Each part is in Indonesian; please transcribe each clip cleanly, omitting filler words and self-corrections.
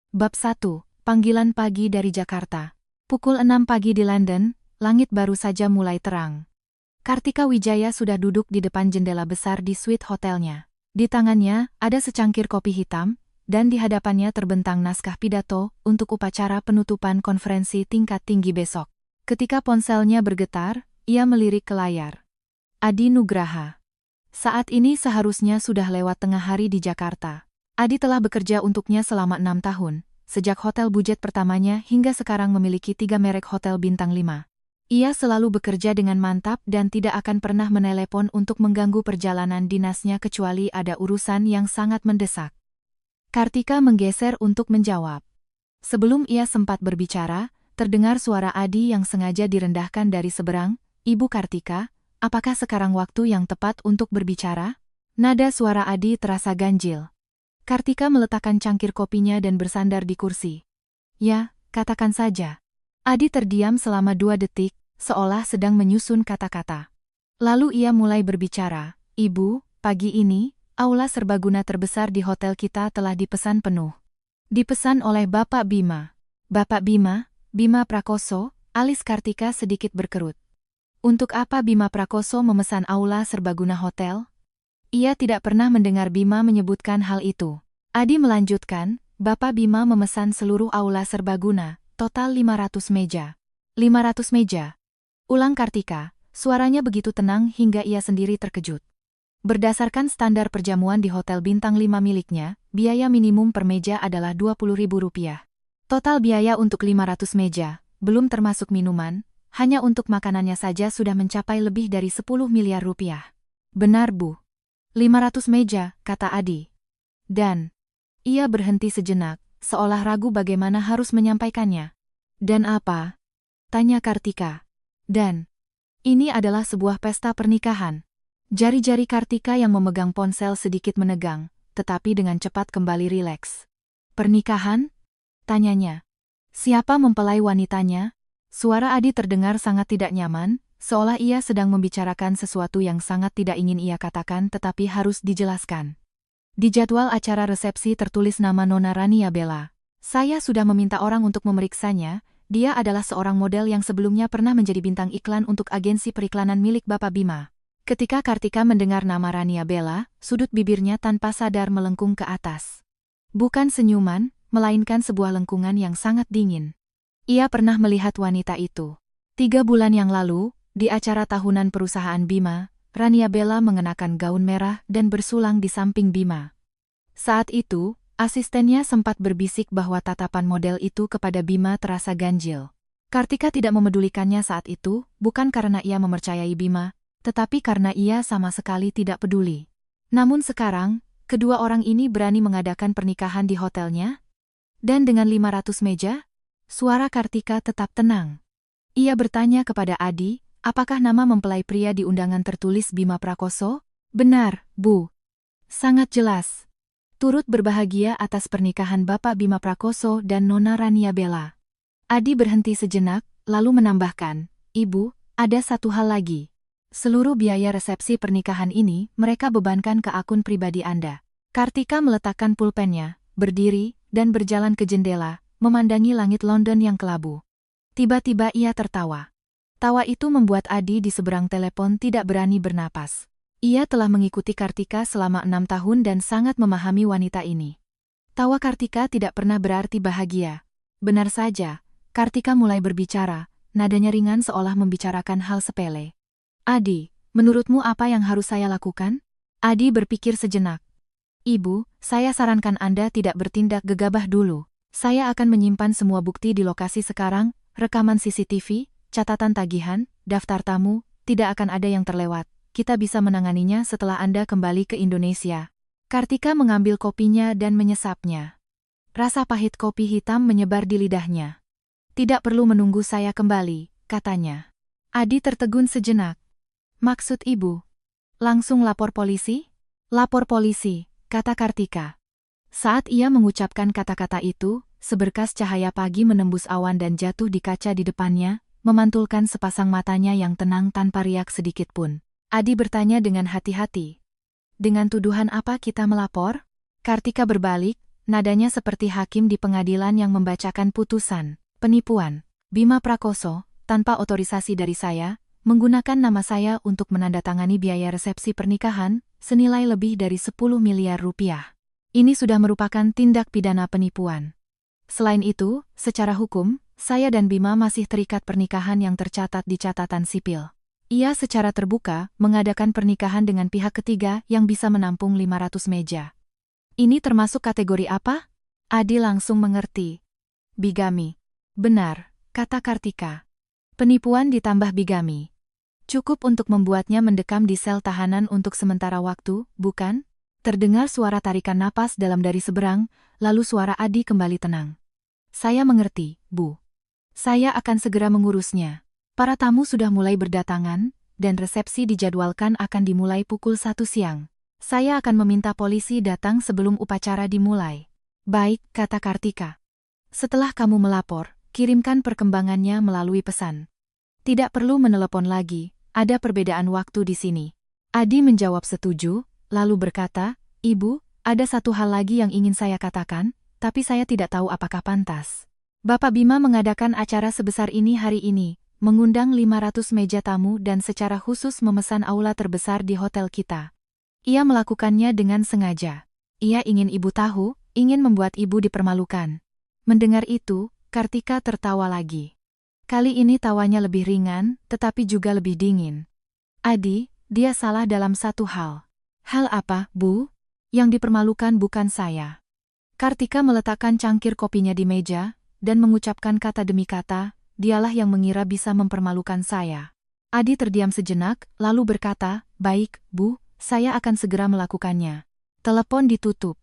Bab 1. Panggilan pagi dari Jakarta. Pukul 6 pagi di London, langit baru saja mulai terang. Kartika Wijaya sudah duduk di depan jendela besar di suite hotelnya. Di tangannya ada secangkir kopi hitam, dan di hadapannya terbentang naskah pidato untuk upacara penutupan konferensi tingkat tinggi besok. Ketika ponselnya bergetar, ia melirik ke layar. Adi Nugraha. Saat ini seharusnya sudah lewat tengah hari di Jakarta. Adi telah bekerja untuknya selama 6 tahun, sejak hotel budget pertamanya hingga sekarang memiliki 3 merek hotel bintang 5. Ia selalu bekerja dengan mantap dan tidak akan pernah menelepon untuk mengganggu perjalanan dinasnya kecuali ada urusan yang sangat mendesak. Kartika menggeser untuk menjawab. Sebelum ia sempat berbicara, terdengar suara Adi yang sengaja direndahkan dari seberang. "Ibu Kartika, apakah sekarang waktu yang tepat untuk berbicara?" Nada suara Adi terasa ganjil. Kartika meletakkan cangkir kopinya dan bersandar di kursi. "Ya, katakan saja." Adi terdiam selama 2 detik, seolah sedang menyusun kata-kata. Lalu ia mulai berbicara. "Ibu, pagi ini, aula serbaguna terbesar di hotel kita telah dipesan penuh. Dipesan oleh Bapak Bima." "Bapak Bima? Bima Prakoso?" Alis Kartika sedikit berkerut. "Untuk apa Bima Prakoso memesan aula serbaguna hotel?" Ia tidak pernah mendengar Bima menyebutkan hal itu. Adi melanjutkan, "Bapak Bima memesan seluruh aula serbaguna, total 500 meja." 500 meja. Ulang Kartika, suaranya begitu tenang hingga ia sendiri terkejut. Berdasarkan standar perjamuan di hotel bintang 5 miliknya, biaya minimum per meja adalah Rp20.000. Total biaya untuk 500 meja, belum termasuk minuman, hanya untuk makanannya saja sudah mencapai lebih dari 10 miliar rupiah. "Benar Bu. 500 meja," kata Adi. "Dan..." Ia berhenti sejenak, seolah ragu bagaimana harus menyampaikannya. "Dan apa?" tanya Kartika. "Dan... ini adalah sebuah pesta pernikahan." Jari-jari Kartika yang memegang ponsel sedikit menegang, tetapi dengan cepat kembali rileks. "Pernikahan?" tanyanya. "Siapa mempelai wanitanya?" Suara Adi terdengar sangat tidak nyaman, seolah ia sedang membicarakan sesuatu yang sangat tidak ingin ia katakan tetapi harus dijelaskan. "Di jadwal acara resepsi tertulis nama Nona Rania Bella. Saya sudah meminta orang untuk memeriksanya. Dia adalah seorang model yang sebelumnya pernah menjadi bintang iklan untuk agensi periklanan milik Bapak Bima." Ketika Kartika mendengar nama Rania Bella, sudut bibirnya tanpa sadar melengkung ke atas. Bukan senyuman, melainkan sebuah lengkungan yang sangat dingin. Ia pernah melihat wanita itu. 3 bulan yang lalu, di acara tahunan perusahaan Bima, Rania Bella mengenakan gaun merah dan bersulang di samping Bima. Saat itu, asistennya sempat berbisik bahwa tatapan model itu kepada Bima terasa ganjil. Kartika tidak memedulikannya saat itu, bukan karena ia mempercayai Bima, tetapi karena ia sama sekali tidak peduli. Namun sekarang, kedua orang ini berani mengadakan pernikahan di hotelnya? Dan dengan 500 meja? Suara Kartika tetap tenang. Ia bertanya kepada Adi, "Apakah nama mempelai pria di undangan tertulis Bima Prakoso?" "Benar, Bu. Sangat jelas. Turut berbahagia atas pernikahan Bapak Bima Prakoso dan Nona Rania Bella." Adi berhenti sejenak, lalu menambahkan, "Ibu, ada satu hal lagi. Seluruh biaya resepsi pernikahan ini mereka bebankan ke akun pribadi Anda." Kartika meletakkan pulpennya, berdiri, dan berjalan ke jendela, memandangi langit London yang kelabu. Tiba-tiba ia tertawa. Tawa itu membuat Adi di seberang telepon tidak berani bernapas. Ia telah mengikuti Kartika selama 6 tahun dan sangat memahami wanita ini. Tawa Kartika tidak pernah berarti bahagia. Benar saja, Kartika mulai berbicara, nadanya ringan seolah membicarakan hal sepele. "Adi, menurutmu apa yang harus saya lakukan?" Adi berpikir sejenak. "Ibu, saya sarankan Anda tidak bertindak gegabah dulu. Saya akan menyimpan semua bukti di lokasi sekarang, rekaman CCTV, catatan tagihan, daftar tamu, tidak akan ada yang terlewat. Kita bisa menanganinya setelah Anda kembali ke Indonesia." Kartika mengambil kopinya dan menyesapnya. Rasa pahit kopi hitam menyebar di lidahnya. "Tidak perlu menunggu saya kembali," katanya. Adi tertegun sejenak. "Maksud Ibu? Langsung lapor polisi?" "Lapor polisi," kata Kartika. Saat ia mengucapkan kata-kata itu, seberkas cahaya pagi menembus awan dan jatuh di kaca di depannya, memantulkan sepasang matanya yang tenang tanpa riak sedikit pun. Adi bertanya dengan hati-hati. "Dengan tuduhan apa kita melapor?" Kartika berbalik, nadanya seperti hakim di pengadilan yang membacakan putusan. Penipuan. Bima Prakoso, tanpa otorisasi dari saya, menggunakan nama saya untuk menandatangani biaya resepsi pernikahan, senilai lebih dari 10 miliar rupiah. Ini sudah merupakan tindak pidana penipuan. Selain itu, secara hukum, saya dan Bima masih terikat pernikahan yang tercatat di catatan sipil. Ia secara terbuka mengadakan pernikahan dengan pihak ketiga yang bisa menampung 500 meja. Ini termasuk kategori apa? Adi langsung mengerti. Bigami. Benar, kata Kartika. Penipuan ditambah bigami. Cukup untuk membuatnya mendekam di sel tahanan untuk sementara waktu, bukan? Terdengar suara tarikan napas dalam dari seberang, lalu suara Adi kembali tenang. Saya mengerti, Bu. Saya akan segera mengurusnya. Para tamu sudah mulai berdatangan, dan resepsi dijadwalkan akan dimulai pukul 1 siang. Saya akan meminta polisi datang sebelum upacara dimulai. Baik, kata Kartika. Setelah kamu melapor, kirimkan perkembangannya melalui pesan. Tidak perlu menelepon lagi, ada perbedaan waktu di sini. Adi menjawab setuju, lalu berkata, Ibu, ada satu hal lagi yang ingin saya katakan, tapi saya tidak tahu apakah pantas. Bapak Bima mengadakan acara sebesar ini hari ini, mengundang 500 meja tamu dan secara khusus memesan aula terbesar di hotel kita. Ia melakukannya dengan sengaja. Ia ingin ibu tahu, ingin membuat ibu dipermalukan. Mendengar itu, Kartika tertawa lagi. Kali ini tawanya lebih ringan, tetapi juga lebih dingin. Adi, dia salah dalam satu hal. Hal apa, Bu? Yang dipermalukan bukan saya. Kartika meletakkan cangkir kopinya di meja, dan mengucapkan kata demi kata, dialah yang mengira bisa mempermalukan saya. Adi terdiam sejenak, lalu berkata, baik, Bu, saya akan segera melakukannya. Telepon ditutup.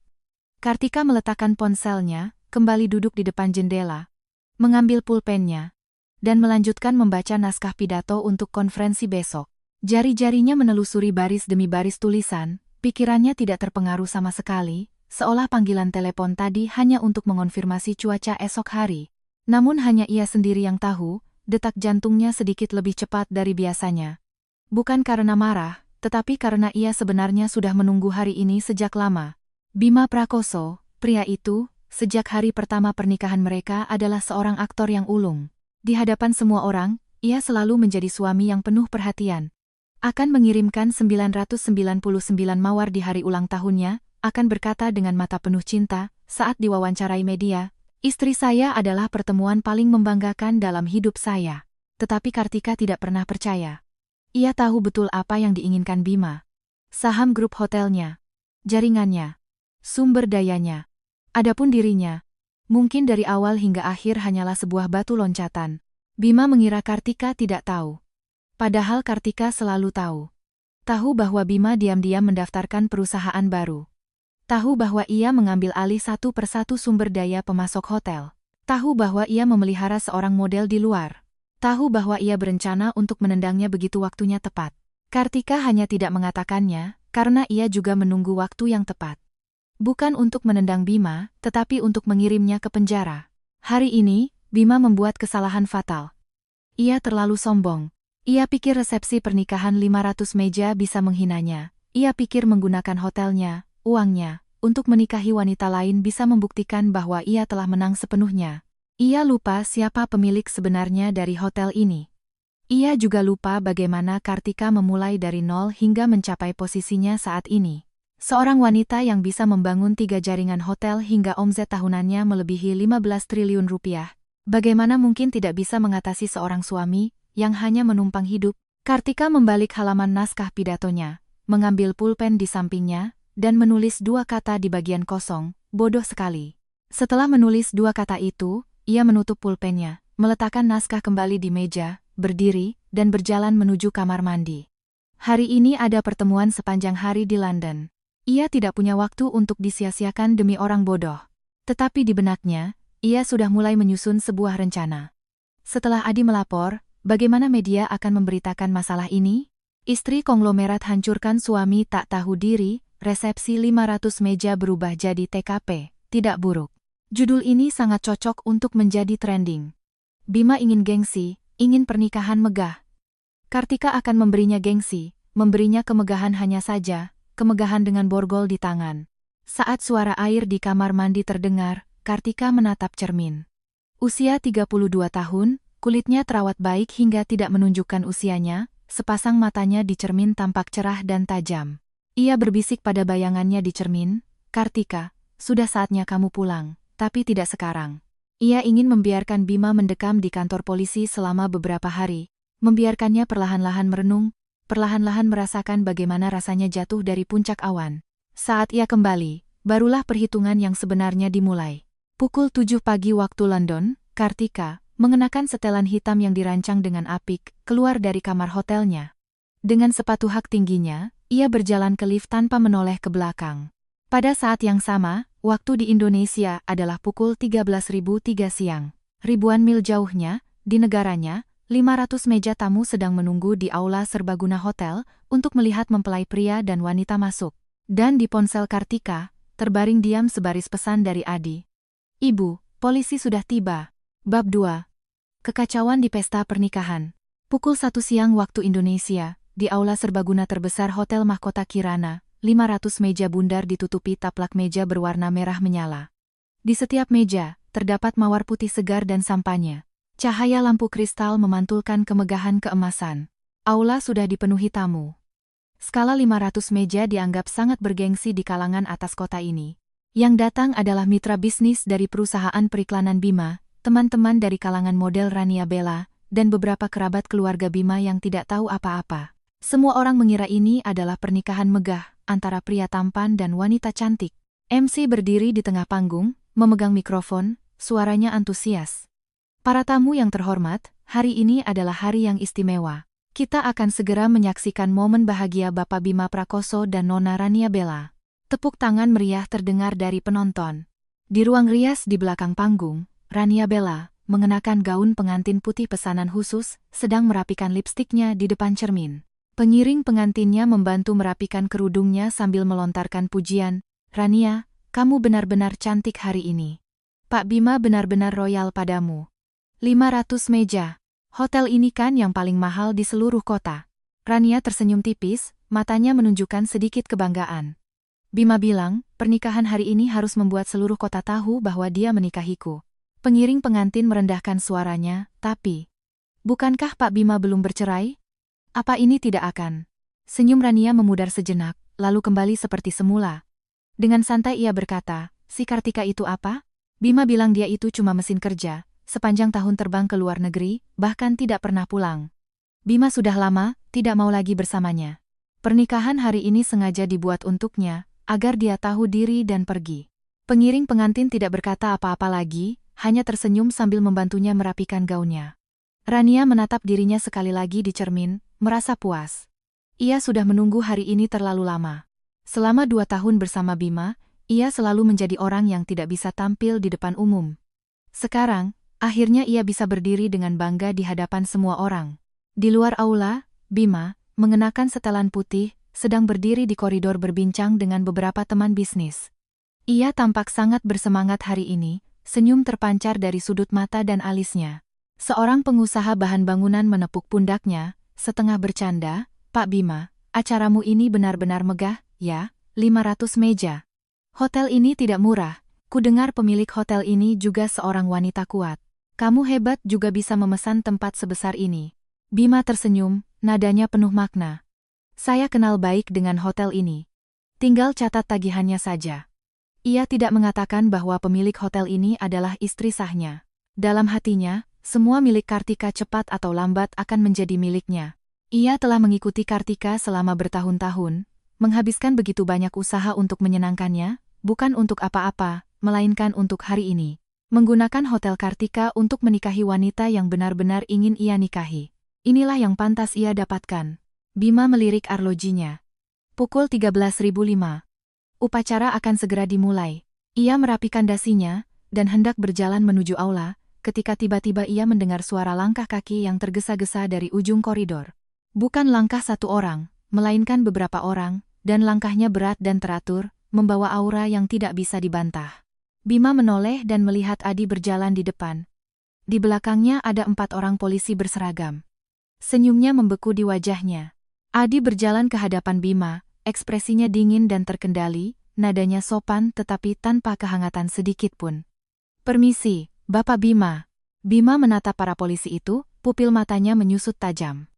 Kartika meletakkan ponselnya, kembali duduk di depan jendela, mengambil pulpennya, dan melanjutkan membaca naskah pidato untuk konferensi besok. Jari-jarinya menelusuri baris demi baris tulisan, pikirannya tidak terpengaruh sama sekali, seolah panggilan telepon tadi hanya untuk mengonfirmasi cuaca esok hari. Namun hanya ia sendiri yang tahu, detak jantungnya sedikit lebih cepat dari biasanya. Bukan karena marah, tetapi karena ia sebenarnya sudah menunggu hari ini sejak lama. Bima Prakoso, pria itu, sejak hari pertama pernikahan mereka adalah seorang aktor yang ulung. Di hadapan semua orang, ia selalu menjadi suami yang penuh perhatian. Akan mengirimkan 999 mawar di hari ulang tahunnya, akan berkata dengan mata penuh cinta, saat diwawancarai media, istri saya adalah pertemuan paling membanggakan dalam hidup saya. Tetapi Kartika tidak pernah percaya. Ia tahu betul apa yang diinginkan Bima. Saham grup hotelnya, jaringannya, sumber dayanya. Adapun dirinya, mungkin dari awal hingga akhir hanyalah sebuah batu loncatan. Bima mengira Kartika tidak tahu. Padahal Kartika selalu tahu. Tahu bahwa Bima diam-diam mendaftarkan perusahaan baru. Tahu bahwa ia mengambil alih satu persatu sumber daya pemasok hotel. Tahu bahwa ia memelihara seorang model di luar. Tahu bahwa ia berencana untuk menendangnya begitu waktunya tepat. Kartika hanya tidak mengatakannya, karena ia juga menunggu waktu yang tepat. Bukan untuk menendang Bima, tetapi untuk mengirimnya ke penjara. Hari ini, Bima membuat kesalahan fatal. Ia terlalu sombong. Ia pikir resepsi pernikahan 500 meja bisa menghinanya. Ia pikir menggunakan hotelnya, uangnya, untuk menikahi wanita lain bisa membuktikan bahwa ia telah menang sepenuhnya. Ia lupa siapa pemilik sebenarnya dari hotel ini. Ia juga lupa bagaimana Kartika memulai dari nol hingga mencapai posisinya saat ini. Seorang wanita yang bisa membangun 3 jaringan hotel hingga omset tahunannya melebihi 15 triliun rupiah. Bagaimana mungkin tidak bisa mengatasi seorang suami yang hanya menumpang hidup? Kartika membalik halaman naskah pidatonya, mengambil pulpen di sampingnya, dan menulis 2 kata di bagian kosong, bodoh sekali. Setelah menulis 2 kata itu, ia menutup pulpennya, meletakkan naskah kembali di meja, berdiri, dan berjalan menuju kamar mandi. Hari ini ada pertemuan sepanjang hari di London. Ia tidak punya waktu untuk disia-siakan demi orang bodoh. Tetapi di benaknya, ia sudah mulai menyusun sebuah rencana. Setelah Adi melapor, bagaimana media akan memberitakan masalah ini? Istri konglomerat hancurkan suami tak tahu diri, resepsi 500 meja berubah jadi TKP, tidak buruk. Judul ini sangat cocok untuk menjadi trending. Bima ingin gengsi, ingin pernikahan megah. Kartika akan memberinya gengsi, memberinya kemegahan hanya saja, kemegahan dengan borgol di tangan. Saat suara air di kamar mandi terdengar, Kartika menatap cermin. Usia 32 tahun, kulitnya terawat baik hingga tidak menunjukkan usianya, sepasang matanya di cermin tampak cerah dan tajam. Ia berbisik pada bayangannya di cermin, "Kartika, sudah saatnya kamu pulang, tapi tidak sekarang." Ia ingin membiarkan Bima mendekam di kantor polisi selama beberapa hari, membiarkannya perlahan-lahan merenung, perlahan-lahan merasakan bagaimana rasanya jatuh dari puncak awan. Saat ia kembali, barulah perhitungan yang sebenarnya dimulai. Pukul 7 pagi waktu London, Kartika, mengenakan setelan hitam yang dirancang dengan apik, keluar dari kamar hotelnya. Dengan sepatu hak tingginya, ia berjalan ke lift tanpa menoleh ke belakang. Pada saat yang sama, waktu di Indonesia adalah pukul 13.03 siang. Ribuan mil jauhnya, di negaranya, 500 meja tamu sedang menunggu di aula serbaguna hotel untuk melihat mempelai pria dan wanita masuk. Dan di ponsel Kartika, terbaring diam sebaris pesan dari Adi. "Ibu, polisi sudah tiba." Bab 2. Kekacauan di pesta pernikahan. Pukul 1 siang waktu Indonesia, di aula serbaguna terbesar Hotel Mahkota Kirana, 500 meja bundar ditutupi taplak meja berwarna merah menyala. Di setiap meja, terdapat mawar putih segar dan sampanya. Cahaya lampu kristal memantulkan kemegahan keemasan. Aula sudah dipenuhi tamu. Skala 500 meja dianggap sangat bergengsi di kalangan atas kota ini. Yang datang adalah mitra bisnis dari perusahaan periklanan Bima, teman-teman dari kalangan model Rania Bella, dan beberapa kerabat keluarga Bima yang tidak tahu apa-apa. Semua orang mengira ini adalah pernikahan megah antara pria tampan dan wanita cantik. MC berdiri di tengah panggung, memegang mikrofon, suaranya antusias. "Para tamu yang terhormat, hari ini adalah hari yang istimewa. Kita akan segera menyaksikan momen bahagia Bapak Bima Prakoso dan Nona Rania Bella." Tepuk tangan meriah terdengar dari penonton. Di ruang rias di belakang panggung, Rania Bella, mengenakan gaun pengantin putih pesanan khusus, sedang merapikan lipstiknya di depan cermin. Pengiring pengantinnya membantu merapikan kerudungnya sambil melontarkan pujian, "Rania, kamu benar-benar cantik hari ini. Pak Bima benar-benar royal padamu." 500 meja. Hotel ini kan yang paling mahal di seluruh kota. Rania tersenyum tipis, matanya menunjukkan sedikit kebanggaan. "Bima bilang, pernikahan hari ini harus membuat seluruh kota tahu bahwa dia menikahiku." Pengiring pengantin merendahkan suaranya, "Tapi, bukankah Pak Bima belum bercerai? Apa ini tidak akan?" Senyum Rania memudar sejenak, lalu kembali seperti semula. Dengan santai ia berkata, "Si Kartika itu apa? Bima bilang dia itu cuma mesin kerja, sepanjang tahun terbang ke luar negeri, bahkan tidak pernah pulang. Bima sudah lama, tidak mau lagi bersamanya. Pernikahan hari ini sengaja dibuat untuknya, agar dia tahu diri dan pergi." Pengiring pengantin tidak berkata apa-apa lagi, hanya tersenyum sambil membantunya merapikan gaunnya. Rania menatap dirinya sekali lagi di cermin, merasa puas. Ia sudah menunggu hari ini terlalu lama. Selama 2 tahun bersama Bima, ia selalu menjadi orang yang tidak bisa tampil di depan umum. Sekarang, akhirnya ia bisa berdiri dengan bangga di hadapan semua orang. Di luar aula, Bima, mengenakan setelan putih, sedang berdiri di koridor berbincang dengan beberapa teman bisnis. Ia tampak sangat bersemangat hari ini, senyum terpancar dari sudut mata dan alisnya. Seorang pengusaha bahan bangunan menepuk pundaknya, setengah bercanda, "Pak Bima, acaramu ini benar-benar megah, ya, 500 meja. Hotel ini tidak murah, ku dengar pemilik hotel ini juga seorang wanita kuat. Kamu hebat juga bisa memesan tempat sebesar ini." Bima tersenyum, nadanya penuh makna. "Saya kenal baik dengan hotel ini. Tinggal catat tagihannya saja." Ia tidak mengatakan bahwa pemilik hotel ini adalah istri sahnya. Dalam hatinya, semua milik Kartika cepat atau lambat akan menjadi miliknya. Ia telah mengikuti Kartika selama bertahun-tahun, menghabiskan begitu banyak usaha untuk menyenangkannya, bukan untuk apa-apa, melainkan untuk hari ini. Menggunakan hotel Kartika untuk menikahi wanita yang benar-benar ingin ia nikahi. Inilah yang pantas ia dapatkan. Bima melirik arlojinya. Pukul 13.05. Upacara akan segera dimulai. Ia merapikan dasinya, dan hendak berjalan menuju aula, ketika tiba-tiba ia mendengar suara langkah kaki yang tergesa-gesa dari ujung koridor. Bukan langkah satu orang, melainkan beberapa orang, dan langkahnya berat dan teratur, membawa aura yang tidak bisa dibantah. Bima menoleh dan melihat Adi berjalan di depan. Di belakangnya ada 4 orang polisi berseragam. Senyumnya membeku di wajahnya. Adi berjalan ke hadapan Bima, ekspresinya dingin dan terkendali, nadanya sopan tetapi tanpa kehangatan sedikit pun. "Permisi, Bapak Bima." Bima menatap para polisi itu, pupil matanya menyusut tajam.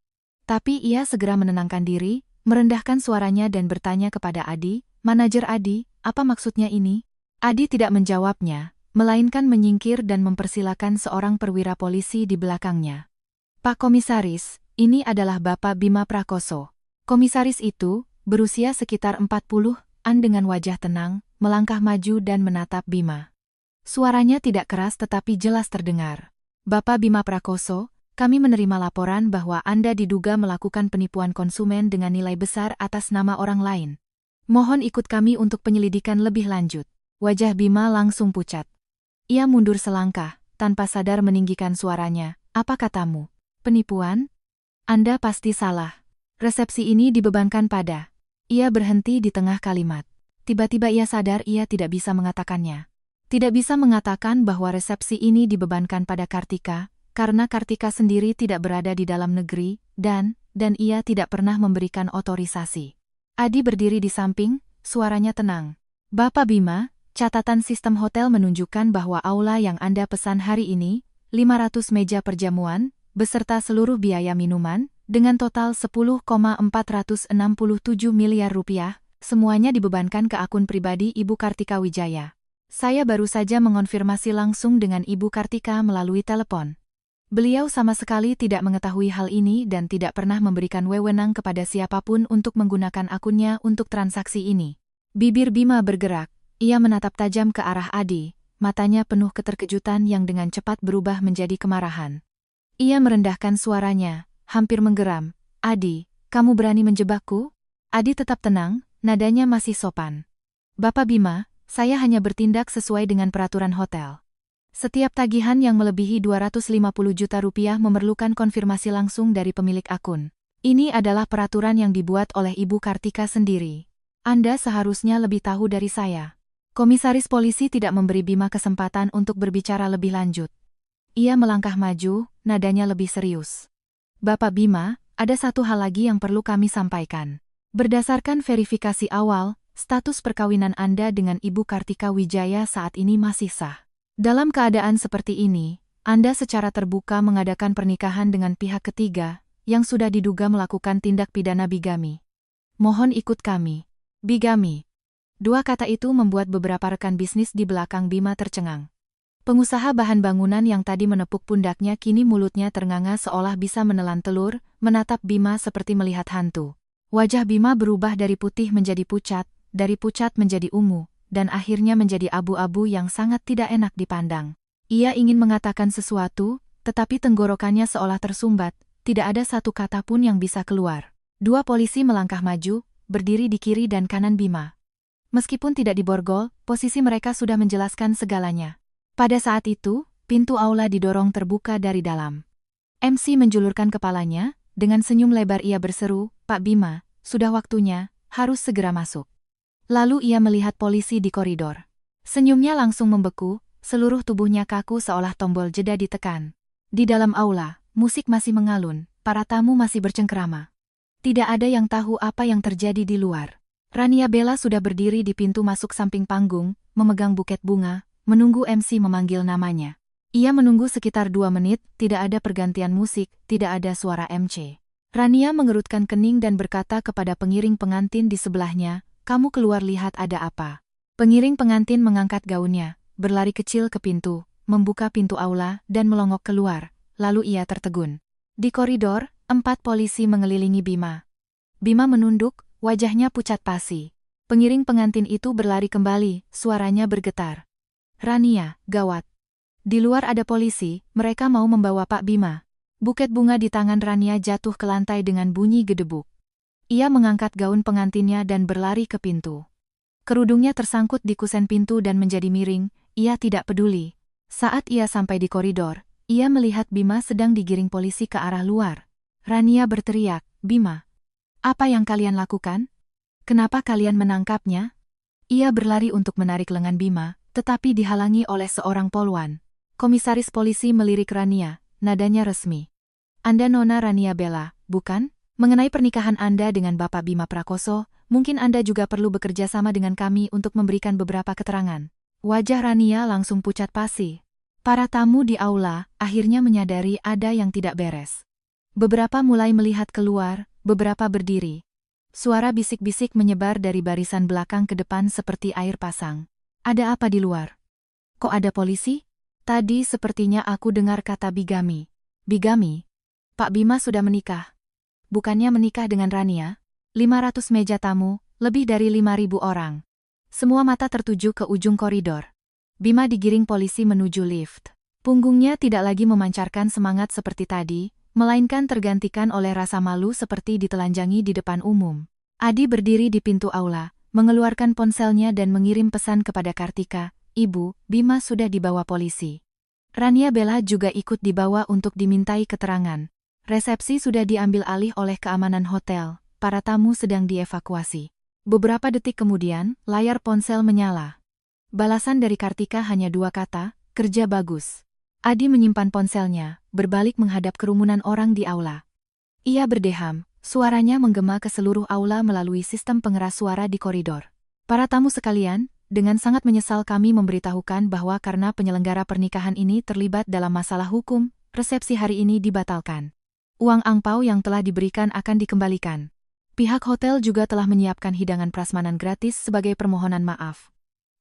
Tapi ia segera menenangkan diri, merendahkan suaranya dan bertanya kepada Adi, "Manajer Adi, apa maksudnya ini?" Adi tidak menjawabnya, melainkan menyingkir dan mempersilakan seorang perwira polisi di belakangnya. "Pak Komisaris, ini adalah Bapak Bima Prakoso." Komisaris itu, berusia sekitar 40-an dengan wajah tenang, melangkah maju dan menatap Bima. Suaranya tidak keras tetapi jelas terdengar. "Bapak Bima Prakoso, kami menerima laporan bahwa Anda diduga melakukan penipuan konsumen dengan nilai besar atas nama orang lain. Mohon ikut kami untuk penyelidikan lebih lanjut." Wajah Bima langsung pucat. Ia mundur selangkah, tanpa sadar meninggikan suaranya. "Apa katamu? Penipuan? Anda pasti salah. Resepsi ini dibebankan pada..." Ia berhenti di tengah kalimat. Tiba-tiba ia sadar ia tidak bisa mengatakannya. Tidak bisa mengatakan bahwa resepsi ini dibebankan pada Kartika, karena Kartika sendiri tidak berada di dalam negeri, dan ia tidak pernah memberikan otorisasi. Adi berdiri di samping, suaranya tenang. "Bapak Bima, catatan sistem hotel menunjukkan bahwa aula yang Anda pesan hari ini, 500 meja perjamuan, beserta seluruh biaya minuman, dengan total 10,467 miliar rupiah, semuanya dibebankan ke akun pribadi Ibu Kartika Wijaya. Saya baru saja mengonfirmasi langsung dengan Ibu Kartika melalui telepon. Beliau sama sekali tidak mengetahui hal ini dan tidak pernah memberikan wewenang kepada siapapun untuk menggunakan akunnya untuk transaksi ini." Bibir Bima bergerak, ia menatap tajam ke arah Adi, matanya penuh keterkejutan yang dengan cepat berubah menjadi kemarahan. Ia merendahkan suaranya, hampir menggeram, "Adi, kamu berani menjebakku?" Adi tetap tenang, nadanya masih sopan. "Bapak Bima, saya hanya bertindak sesuai dengan peraturan hotel. Setiap tagihan yang melebihi 250 juta rupiah memerlukan konfirmasi langsung dari pemilik akun. Ini adalah peraturan yang dibuat oleh Ibu Kartika sendiri. Anda seharusnya lebih tahu dari saya." Komisaris polisi tidak memberi Bima kesempatan untuk berbicara lebih lanjut. Ia melangkah maju, nadanya lebih serius. "Bapak Bima, ada satu hal lagi yang perlu kami sampaikan. Berdasarkan verifikasi awal, status perkawinan Anda dengan Ibu Kartika Wijaya saat ini masih sah. Dalam keadaan seperti ini, Anda secara terbuka mengadakan pernikahan dengan pihak ketiga, yang sudah diduga melakukan tindak pidana bigami. Mohon ikut kami." Bigami. Dua kata itu membuat beberapa rekan bisnis di belakang Bima tercengang. Pengusaha bahan bangunan yang tadi menepuk pundaknya kini mulutnya ternganga seolah bisa menelan telur, menatap Bima seperti melihat hantu. Wajah Bima berubah dari putih menjadi pucat, dari pucat menjadi ungu, dan akhirnya menjadi abu-abu yang sangat tidak enak dipandang. Ia ingin mengatakan sesuatu, tetapi tenggorokannya seolah tersumbat, tidak ada satu kata pun yang bisa keluar. Dua polisi melangkah maju, berdiri di kiri dan kanan Bima. Meskipun tidak diborgol, posisi mereka sudah menjelaskan segalanya. Pada saat itu, pintu aula didorong terbuka dari dalam. MC menjulurkan kepalanya, dengan senyum lebar ia berseru, "Pak Bima, sudah waktunya, harus segera masuk." Lalu ia melihat polisi di koridor. Senyumnya langsung membeku, seluruh tubuhnya kaku seolah tombol jeda ditekan. Di dalam aula, musik masih mengalun, para tamu masih bercengkerama. Tidak ada yang tahu apa yang terjadi di luar. Rania Bella sudah berdiri di pintu masuk samping panggung, memegang buket bunga, menunggu MC memanggil namanya. Ia menunggu sekitar 2 menit, tidak ada pergantian musik, tidak ada suara MC. Rania mengerutkan kening dan berkata kepada pengiring pengantin di sebelahnya, "Kamu keluar lihat ada apa." Pengiring pengantin mengangkat gaunnya, berlari kecil ke pintu, membuka pintu aula, dan melongok keluar, lalu ia tertegun. Di koridor, 4 polisi mengelilingi Bima. Bima menunduk, wajahnya pucat pasi. Pengiring pengantin itu berlari kembali, suaranya bergetar. "Rania, gawat. Di luar ada polisi, mereka mau membawa Pak Bima." Buket bunga di tangan Rania jatuh ke lantai dengan bunyi gedebuk. Ia mengangkat gaun pengantinnya dan berlari ke pintu. Kerudungnya tersangkut di kusen pintu dan menjadi miring, ia tidak peduli. Saat ia sampai di koridor, ia melihat Bima sedang digiring polisi ke arah luar. Rania berteriak, "Bima, apa yang kalian lakukan? Kenapa kalian menangkapnya?" Ia berlari untuk menarik lengan Bima, tetapi dihalangi oleh seorang polwan. Komisaris polisi melirik Rania, nadanya resmi. "Anda Nona Rania Bella, bukan?" Mengenai pernikahan Anda dengan Bapak Bima Prakoso, mungkin Anda juga perlu bekerja sama dengan kami untuk memberikan beberapa keterangan. Wajah Rania langsung pucat pasi. Para tamu di aula akhirnya menyadari ada yang tidak beres. Beberapa mulai melihat keluar, beberapa berdiri. Suara bisik-bisik menyebar dari barisan belakang ke depan seperti air pasang. Ada apa di luar? Kok ada polisi? Tadi sepertinya aku dengar kata bigami. Bigami? Pak Bima sudah menikah. Bukannya menikah dengan Rania? 500 meja tamu, lebih dari 5.000 orang. Semua mata tertuju ke ujung koridor. Bima digiring polisi menuju lift. Punggungnya tidak lagi memancarkan semangat seperti tadi, melainkan tergantikan oleh rasa malu seperti ditelanjangi di depan umum. Adi berdiri di pintu aula, mengeluarkan ponselnya dan mengirim pesan kepada Kartika, "Ibu, Bima sudah dibawa polisi." Rania Bella juga ikut dibawa untuk dimintai keterangan. Resepsi sudah diambil alih oleh keamanan hotel, para tamu sedang dievakuasi. Beberapa detik kemudian, layar ponsel menyala. Balasan dari Kartika hanya 2 kata, "Kerja bagus." Adi menyimpan ponselnya, berbalik menghadap kerumunan orang di aula. Ia berdeham, suaranya menggema ke seluruh aula melalui sistem pengeras suara di koridor. "Para tamu sekalian, dengan sangat menyesal kami memberitahukan bahwa karena penyelenggara pernikahan ini terlibat dalam masalah hukum, resepsi hari ini dibatalkan. Uang angpau yang telah diberikan akan dikembalikan. Pihak hotel juga telah menyiapkan hidangan prasmanan gratis sebagai permohonan maaf.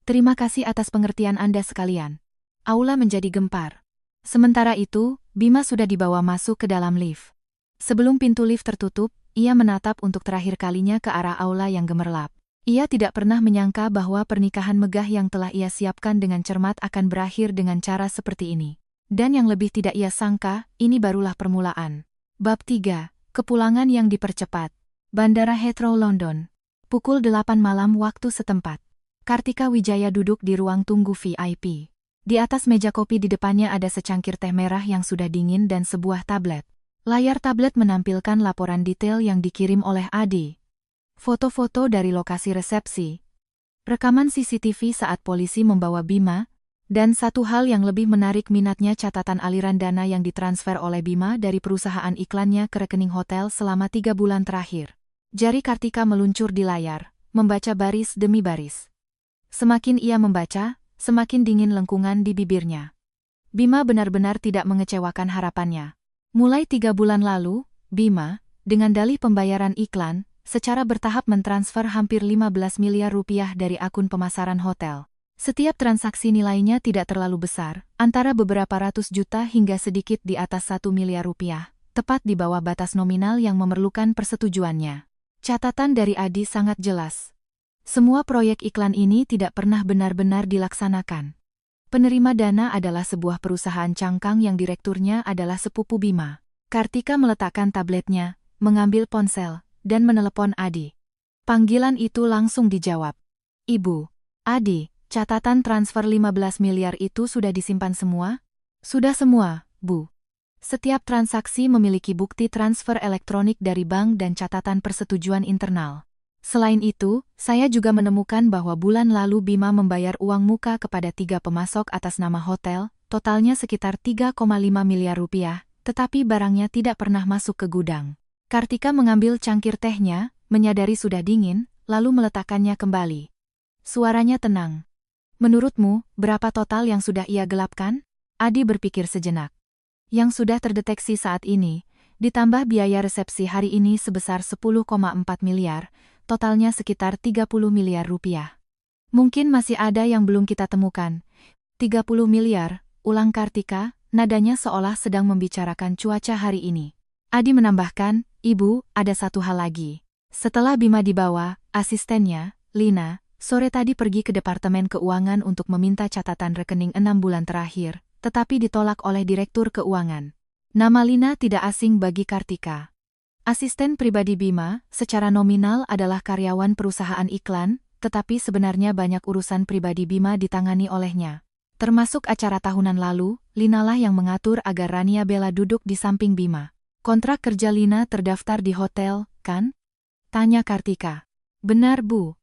Terima kasih atas pengertian Anda sekalian." Aula menjadi gempar. Sementara itu, Bima sudah dibawa masuk ke dalam lift. Sebelum pintu lift tertutup, ia menatap untuk terakhir kalinya ke arah aula yang gemerlap. Ia tidak pernah menyangka bahwa pernikahan megah yang telah ia siapkan dengan cermat akan berakhir dengan cara seperti ini. Dan yang lebih tidak ia sangka, ini barulah permulaan. Bab 3. Kepulangan yang dipercepat. Bandara Heathrow, London. Pukul 8 malam waktu setempat. Kartika Wijaya duduk di ruang tunggu VIP. Di atas meja kopi di depannya ada secangkir teh merah yang sudah dingin dan sebuah tablet. Layar tablet menampilkan laporan detail yang dikirim oleh Adi. Foto-foto dari lokasi resepsi, rekaman CCTV saat polisi membawa Bima, dan satu hal yang lebih menarik minatnya catatan aliran dana yang ditransfer oleh Bima dari perusahaan iklannya ke rekening hotel selama 3 bulan terakhir. Jari Kartika meluncur di layar, membaca baris demi baris. Semakin ia membaca, semakin dingin lengkungan di bibirnya. Bima benar-benar tidak mengecewakan harapannya. Mulai 3 bulan lalu, Bima, dengan dalih pembayaran iklan, secara bertahap mentransfer hampir 15 miliar rupiah dari akun pemasaran hotel. Setiap transaksi nilainya tidak terlalu besar, antara beberapa ratus juta hingga sedikit di atas 1 miliar rupiah, tepat di bawah batas nominal yang memerlukan persetujuannya. Catatan dari Adi sangat jelas. Semua proyek iklan ini tidak pernah benar-benar dilaksanakan. Penerima dana adalah sebuah perusahaan cangkang yang direkturnya adalah sepupu Bima. Kartika meletakkan tabletnya, mengambil ponsel, dan menelepon Adi. Panggilan itu langsung dijawab. "Ibu, Adi, catatan transfer 15 miliar itu sudah disimpan semua?" "Sudah semua, Bu. Setiap transaksi memiliki bukti transfer elektronik dari bank dan catatan persetujuan internal. Selain itu, saya juga menemukan bahwa bulan lalu Bima membayar uang muka kepada 3 pemasok atas nama hotel, totalnya sekitar 3,5 miliar rupiah, tetapi barangnya tidak pernah masuk ke gudang." Kartika mengambil cangkir tehnya, menyadari sudah dingin, lalu meletakkannya kembali. Suaranya tenang. "Menurutmu, berapa total yang sudah ia gelapkan?" Adi berpikir sejenak. "Yang sudah terdeteksi saat ini, ditambah biaya resepsi hari ini sebesar 10,4 miliar, totalnya sekitar 30 miliar rupiah. Mungkin masih ada yang belum kita temukan." 30 miliar, ulang Kartika, nadanya seolah sedang membicarakan cuaca hari ini. Adi menambahkan, "Ibu, ada satu hal lagi. Setelah Bima dibawa, asistennya, Lina, sore tadi pergi ke Departemen Keuangan untuk meminta catatan rekening 6 bulan terakhir, tetapi ditolak oleh Direktur Keuangan." Nama Lina tidak asing bagi Kartika. Asisten pribadi Bima, secara nominal adalah karyawan perusahaan iklan, tetapi sebenarnya banyak urusan pribadi Bima ditangani olehnya. Termasuk acara tahunan lalu, Linalah yang mengatur agar Rania Bella duduk di samping Bima. "Kontrak kerja Lina terdaftar di hotel, kan?" tanya Kartika. "Benar, Bu.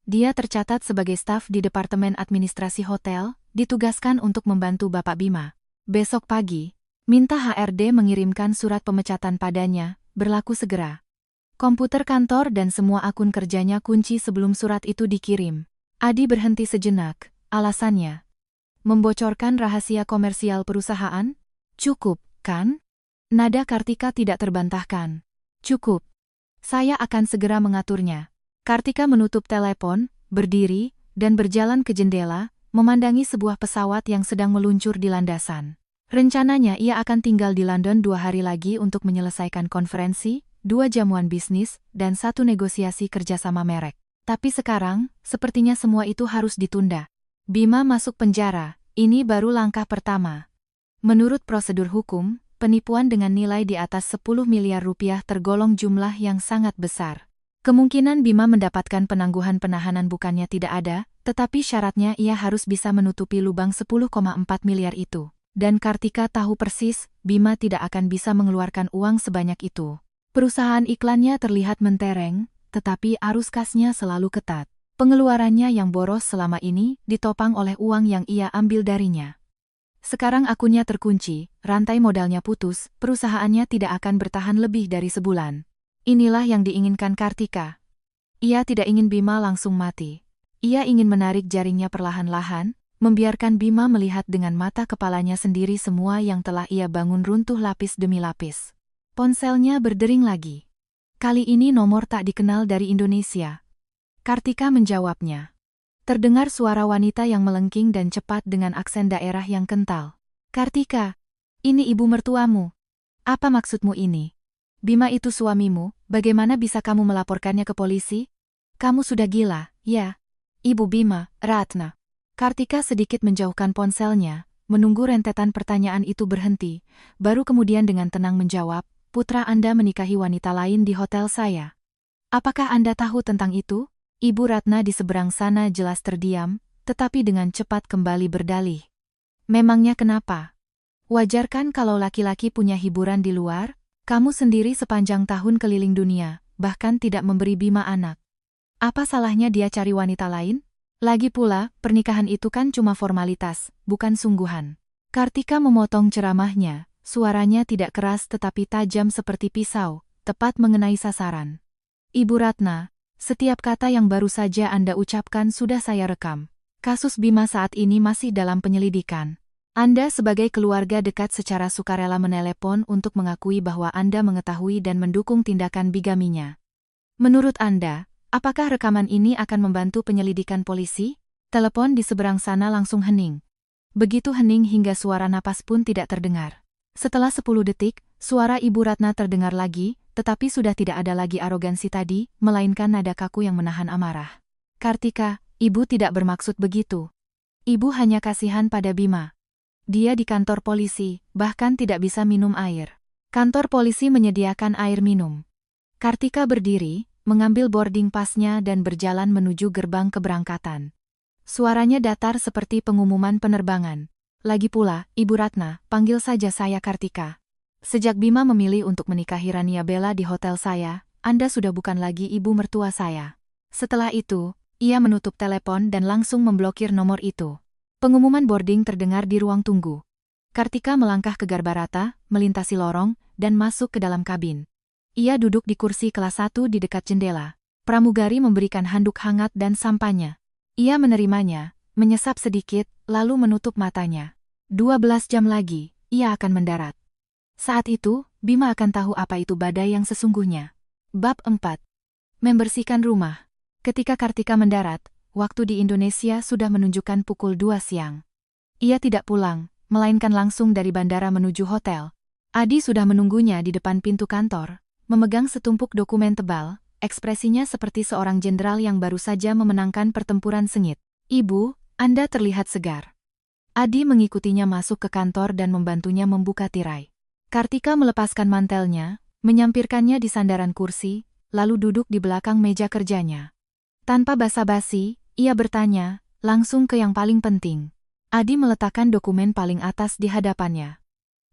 Dia tercatat sebagai staf di Departemen Administrasi Hotel, ditugaskan untuk membantu Bapak Bima. Besok pagi, minta HRD mengirimkan surat pemecatan padanya, berlaku segera." Komputer kantor dan semua akun kerjanya kunci sebelum surat itu dikirim. Adi berhenti sejenak, alasannya. Membocorkan rahasia komersial perusahaan? Cukup, kan? Nada Kartika tidak terbantahkan. Cukup. Saya akan segera mengaturnya. Kartika menutup telepon, berdiri, dan berjalan ke jendela, memandangi sebuah pesawat yang sedang meluncur di landasan. Rencananya ia akan tinggal di London 2 hari lagi untuk menyelesaikan konferensi, 2 jamuan bisnis, dan 1 negosiasi kerjasama merek. Tapi sekarang, sepertinya semua itu harus ditunda. Bima masuk penjara, ini baru langkah pertama. Menurut prosedur hukum, penipuan dengan nilai di atas 10 miliar rupiah tergolong jumlah yang sangat besar. Kemungkinan Bima mendapatkan penangguhan penahanan bukannya tidak ada, tetapi syaratnya ia harus bisa menutupi lubang 10,4 miliar itu. Dan Kartika tahu persis, Bima tidak akan bisa mengeluarkan uang sebanyak itu. Perusahaan iklannya terlihat mentereng, tetapi arus kasnya selalu ketat. Pengeluarannya yang boros selama ini ditopang oleh uang yang ia ambil darinya. Sekarang akunnya terkunci, rantai modalnya putus, perusahaannya tidak akan bertahan lebih dari sebulan. Inilah yang diinginkan Kartika. Ia tidak ingin Bima langsung mati. Ia ingin menarik jaringnya perlahan-lahan, membiarkan Bima melihat dengan mata kepalanya sendiri semua yang telah ia bangun runtuh lapis demi lapis. Ponselnya berdering lagi. Kali ini nomor tak dikenal dari Indonesia. Kartika menjawabnya. Terdengar suara wanita yang melengking dan cepat dengan aksen daerah yang kental. Kartika, ini ibu mertuamu. Apa maksudmu ini? Bima itu suamimu, bagaimana bisa kamu melaporkannya ke polisi? Kamu sudah gila, ya? Ibu Bima, Ratna. Kartika sedikit menjauhkan ponselnya, menunggu rentetan pertanyaan itu berhenti, baru kemudian dengan tenang menjawab, putra Anda menikahi wanita lain di hotel saya. Apakah Anda tahu tentang itu? Ibu Ratna di seberang sana jelas terdiam, tetapi dengan cepat kembali berdalih. Memangnya kenapa? Wajar kan kalau laki-laki punya hiburan di luar? Kamu sendiri sepanjang tahun keliling dunia, bahkan tidak memberi Bima anak. Apa salahnya dia cari wanita lain? Lagi pula, pernikahan itu kan cuma formalitas, bukan sungguhan. Kartika memotong ceramahnya. Suaranya tidak keras tetapi tajam seperti pisau, tepat mengenai sasaran. Ibu Ratna, setiap kata yang baru saja Anda ucapkan sudah saya rekam. Kasus Bima saat ini masih dalam penyelidikan. Anda sebagai keluarga dekat secara sukarela menelepon untuk mengakui bahwa Anda mengetahui dan mendukung tindakan bigaminya. Menurut Anda, apakah rekaman ini akan membantu penyelidikan polisi? Telepon di seberang sana langsung hening. Begitu hening hingga suara napas pun tidak terdengar. Setelah 10 detik, suara Ibu Ratna terdengar lagi, tetapi sudah tidak ada lagi arogansi tadi, melainkan nada kaku yang menahan amarah. Kartika, Ibu tidak bermaksud begitu. Ibu hanya kasihan pada Bima. Dia di kantor polisi, bahkan tidak bisa minum air. Kantor polisi menyediakan air minum. Kartika berdiri, mengambil boarding pass-nya dan berjalan menuju gerbang keberangkatan. Suaranya datar seperti pengumuman penerbangan. Lagi pula, Ibu Ratna, panggil saja saya Kartika. Sejak Bima memilih untuk menikahi Rania Bella di hotel saya, Anda sudah bukan lagi ibu mertua saya. Setelah itu, ia menutup telepon dan langsung memblokir nomor itu. Pengumuman boarding terdengar di ruang tunggu. Kartika melangkah ke Garbarata, melintasi lorong, dan masuk ke dalam kabin. Ia duduk di kursi kelas 1 di dekat jendela. Pramugari memberikan handuk hangat dan sampannya. Ia menerimanya, menyesap sedikit, lalu menutup matanya. 12 jam lagi, ia akan mendarat. Saat itu, Bima akan tahu apa itu badai yang sesungguhnya. Bab 4. Membersihkan rumah. Ketika Kartika mendarat, waktu di Indonesia sudah menunjukkan pukul 2 siang. Ia tidak pulang, melainkan langsung dari bandara menuju hotel. Adi sudah menunggunya di depan pintu kantor, memegang setumpuk dokumen tebal, ekspresinya seperti seorang jenderal yang baru saja memenangkan pertempuran sengit. Ibu, Anda terlihat segar. Adi mengikutinya masuk ke kantor dan membantunya membuka tirai. Kartika melepaskan mantelnya, menyampirkannya di sandaran kursi, lalu duduk di belakang meja kerjanya. Tanpa basa-basi, ia bertanya, langsung ke yang paling penting. Adi meletakkan dokumen paling atas di hadapannya.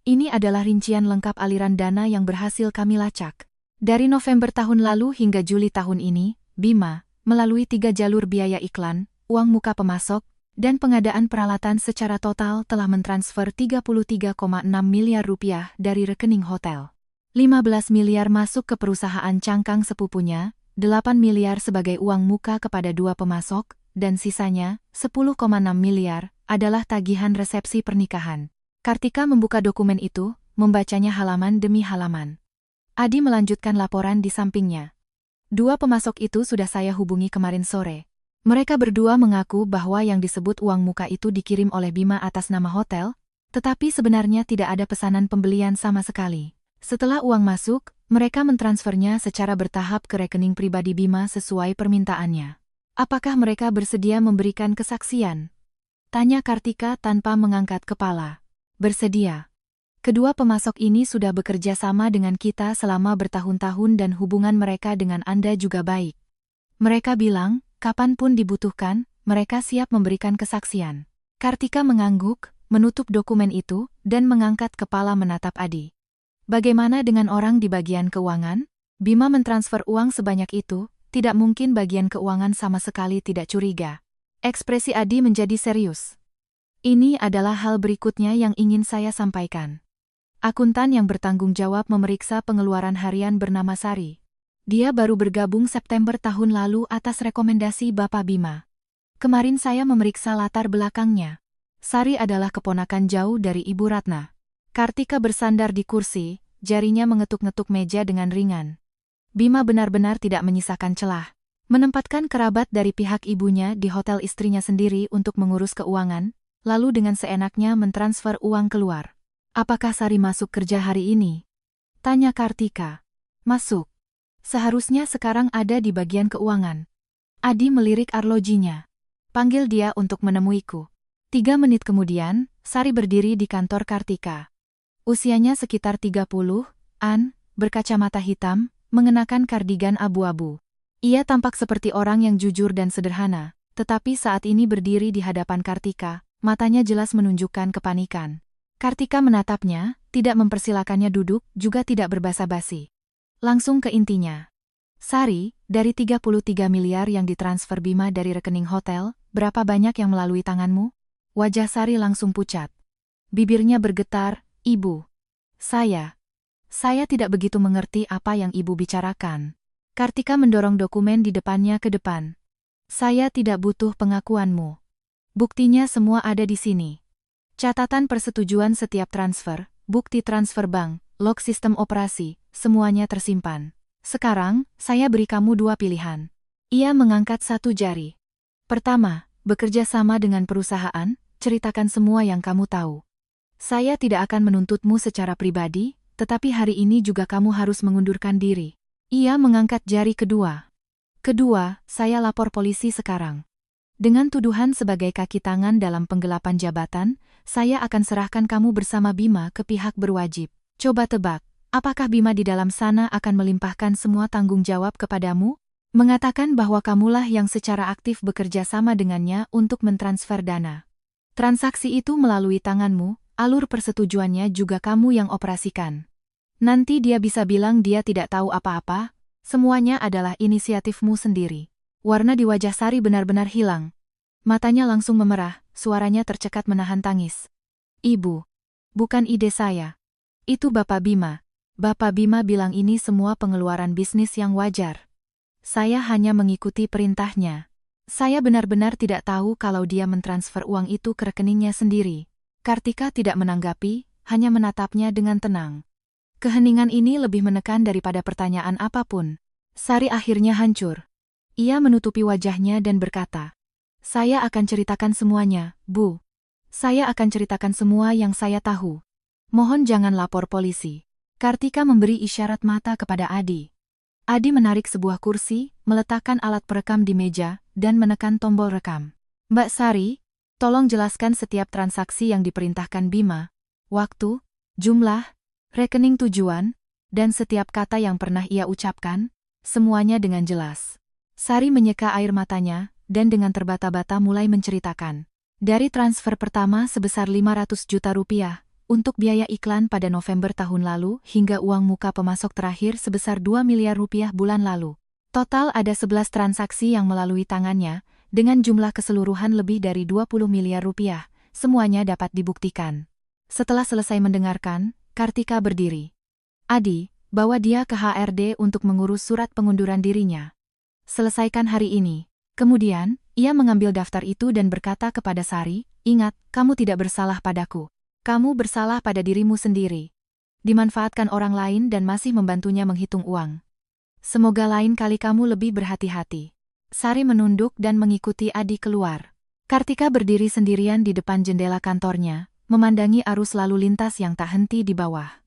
Ini adalah rincian lengkap aliran dana yang berhasil kami lacak. Dari November tahun lalu hingga Juli tahun ini, Bima, melalui 3 jalur biaya iklan, uang muka pemasok, dan pengadaan peralatan secara total telah mentransfer 33,6 miliar rupiah dari rekening hotel. 15 miliar masuk ke perusahaan cangkang sepupunya, 8 miliar sebagai uang muka kepada 2 pemasok, dan sisanya, 10,6 miliar, adalah tagihan resepsi pernikahan. Kartika membuka dokumen itu, membacanya halaman demi halaman. Adi melanjutkan laporan di sampingnya. 2 pemasok itu sudah saya hubungi kemarin sore. Mereka berdua mengaku bahwa yang disebut uang muka itu dikirim oleh Bima atas nama hotel, tetapi sebenarnya tidak ada pesanan pembelian sama sekali. Setelah uang masuk, mereka mentransfernya secara bertahap ke rekening pribadi Bima sesuai permintaannya. Apakah mereka bersedia memberikan kesaksian? Tanya Kartika tanpa mengangkat kepala. Bersedia. Kedua pemasok ini sudah bekerja sama dengan kita selama bertahun-tahun dan hubungan mereka dengan Anda juga baik. Mereka bilang, kapanpun dibutuhkan, mereka siap memberikan kesaksian. Kartika mengangguk, menutup dokumen itu, dan mengangkat kepala menatap Adi. Bagaimana dengan orang di bagian keuangan? Bima mentransfer uang sebanyak itu, tidak mungkin bagian keuangan sama sekali tidak curiga. Ekspresi Adi menjadi serius. Ini adalah hal berikutnya yang ingin saya sampaikan. Akuntan yang bertanggung jawab memeriksa pengeluaran harian bernama Sari. Dia baru bergabung September tahun lalu atas rekomendasi Bapak Bima. Kemarin saya memeriksa latar belakangnya. Sari adalah keponakan jauh dari Ibu Ratna. Kartika bersandar di kursi, jarinya mengetuk-ngetuk meja dengan ringan. Bima benar-benar tidak menyisakan celah. Menempatkan kerabat dari pihak ibunya di hotel istrinya sendiri untuk mengurus keuangan, lalu dengan seenaknya mentransfer uang keluar. Apakah Sari masuk kerja hari ini? Tanya Kartika. Masuk. Seharusnya sekarang ada di bagian keuangan. Adi melirik arlojinya. Panggil dia untuk menemuiku. 3 menit kemudian, Sari berdiri di kantor Kartika. Usianya sekitar 30-an, berkacamata hitam, mengenakan kardigan abu-abu. Ia tampak seperti orang yang jujur dan sederhana, tetapi saat ini berdiri di hadapan Kartika, matanya jelas menunjukkan kepanikan. Kartika menatapnya, tidak mempersilakannya duduk, juga tidak berbasa-basi. Langsung ke intinya. Sari, dari 33 miliar yang ditransfer Bima dari rekening hotel, berapa banyak yang melalui tanganmu? Wajah Sari langsung pucat. Bibirnya bergetar, Ibu. Saya tidak begitu mengerti apa yang Ibu bicarakan. Kartika mendorong dokumen di depannya ke depan. Saya tidak butuh pengakuanmu. Buktinya semua ada di sini. Catatan persetujuan setiap transfer, bukti transfer bank, log sistem operasi, semuanya tersimpan. Sekarang, saya beri kamu 2 pilihan. Ia mengangkat 1 jari. Pertama, bekerja sama dengan perusahaan, ceritakan semua yang kamu tahu. Saya tidak akan menuntutmu secara pribadi, tetapi hari ini juga kamu harus mengundurkan diri. Ia mengangkat jari kedua. Kedua, saya lapor polisi sekarang. Dengan tuduhan sebagai kaki tangan dalam penggelapan jabatan, saya akan serahkan kamu bersama Bima ke pihak berwajib. Coba tebak, apakah Bima di dalam sana akan melimpahkan semua tanggung jawab kepadamu? Mengatakan bahwa kamulah yang secara aktif bekerja sama dengannya untuk mentransfer dana. Transaksi itu melalui tanganmu, alur persetujuannya juga kamu yang operasikan. Nanti dia bisa bilang dia tidak tahu apa-apa, semuanya adalah inisiatifmu sendiri. Warna di wajah Sari benar-benar hilang. Matanya langsung memerah, suaranya tercekat menahan tangis. Ibu, bukan ide saya. Itu Bapak Bima. Bapak Bima bilang ini semua pengeluaran bisnis yang wajar. Saya hanya mengikuti perintahnya. Saya benar-benar tidak tahu kalau dia mentransfer uang itu ke rekeningnya sendiri. Kartika tidak menanggapi, hanya menatapnya dengan tenang. Keheningan ini lebih menekan daripada pertanyaan apapun. Sari akhirnya hancur. Ia menutupi wajahnya dan berkata, saya akan ceritakan semuanya, Bu. Saya akan ceritakan semua yang saya tahu. Mohon jangan lapor polisi. Kartika memberi isyarat mata kepada Adi. Adi menarik sebuah kursi, meletakkan alat perekam di meja, dan menekan tombol rekam. Mbak Sari, tolong jelaskan setiap transaksi yang diperintahkan Bima, waktu, jumlah, rekening tujuan, dan setiap kata yang pernah ia ucapkan, semuanya dengan jelas. Sari menyeka air matanya, dan dengan terbata-bata mulai menceritakan. Dari transfer pertama sebesar 500 juta rupiah, untuk biaya iklan pada November tahun lalu, hingga uang muka pemasok terakhir sebesar 2 miliar rupiah bulan lalu. Total ada 11 transaksi yang melalui tangannya, dengan jumlah keseluruhan lebih dari 20 miliar rupiah, semuanya dapat dibuktikan. Setelah selesai mendengarkan, Kartika berdiri. Adi, bawa dia ke HRD untuk mengurus surat pengunduran dirinya. Selesaikan hari ini. Kemudian, ia mengambil daftar itu dan berkata kepada Sari, "Ingat, kamu tidak bersalah padaku. Kamu bersalah pada dirimu sendiri. Dimanfaatkan orang lain dan masih membantunya menghitung uang. Semoga lain kali kamu lebih berhati-hati." Sari menunduk dan mengikuti Adi keluar. Kartika berdiri sendirian di depan jendela kantornya, memandangi arus lalu lintas yang tak henti di bawah.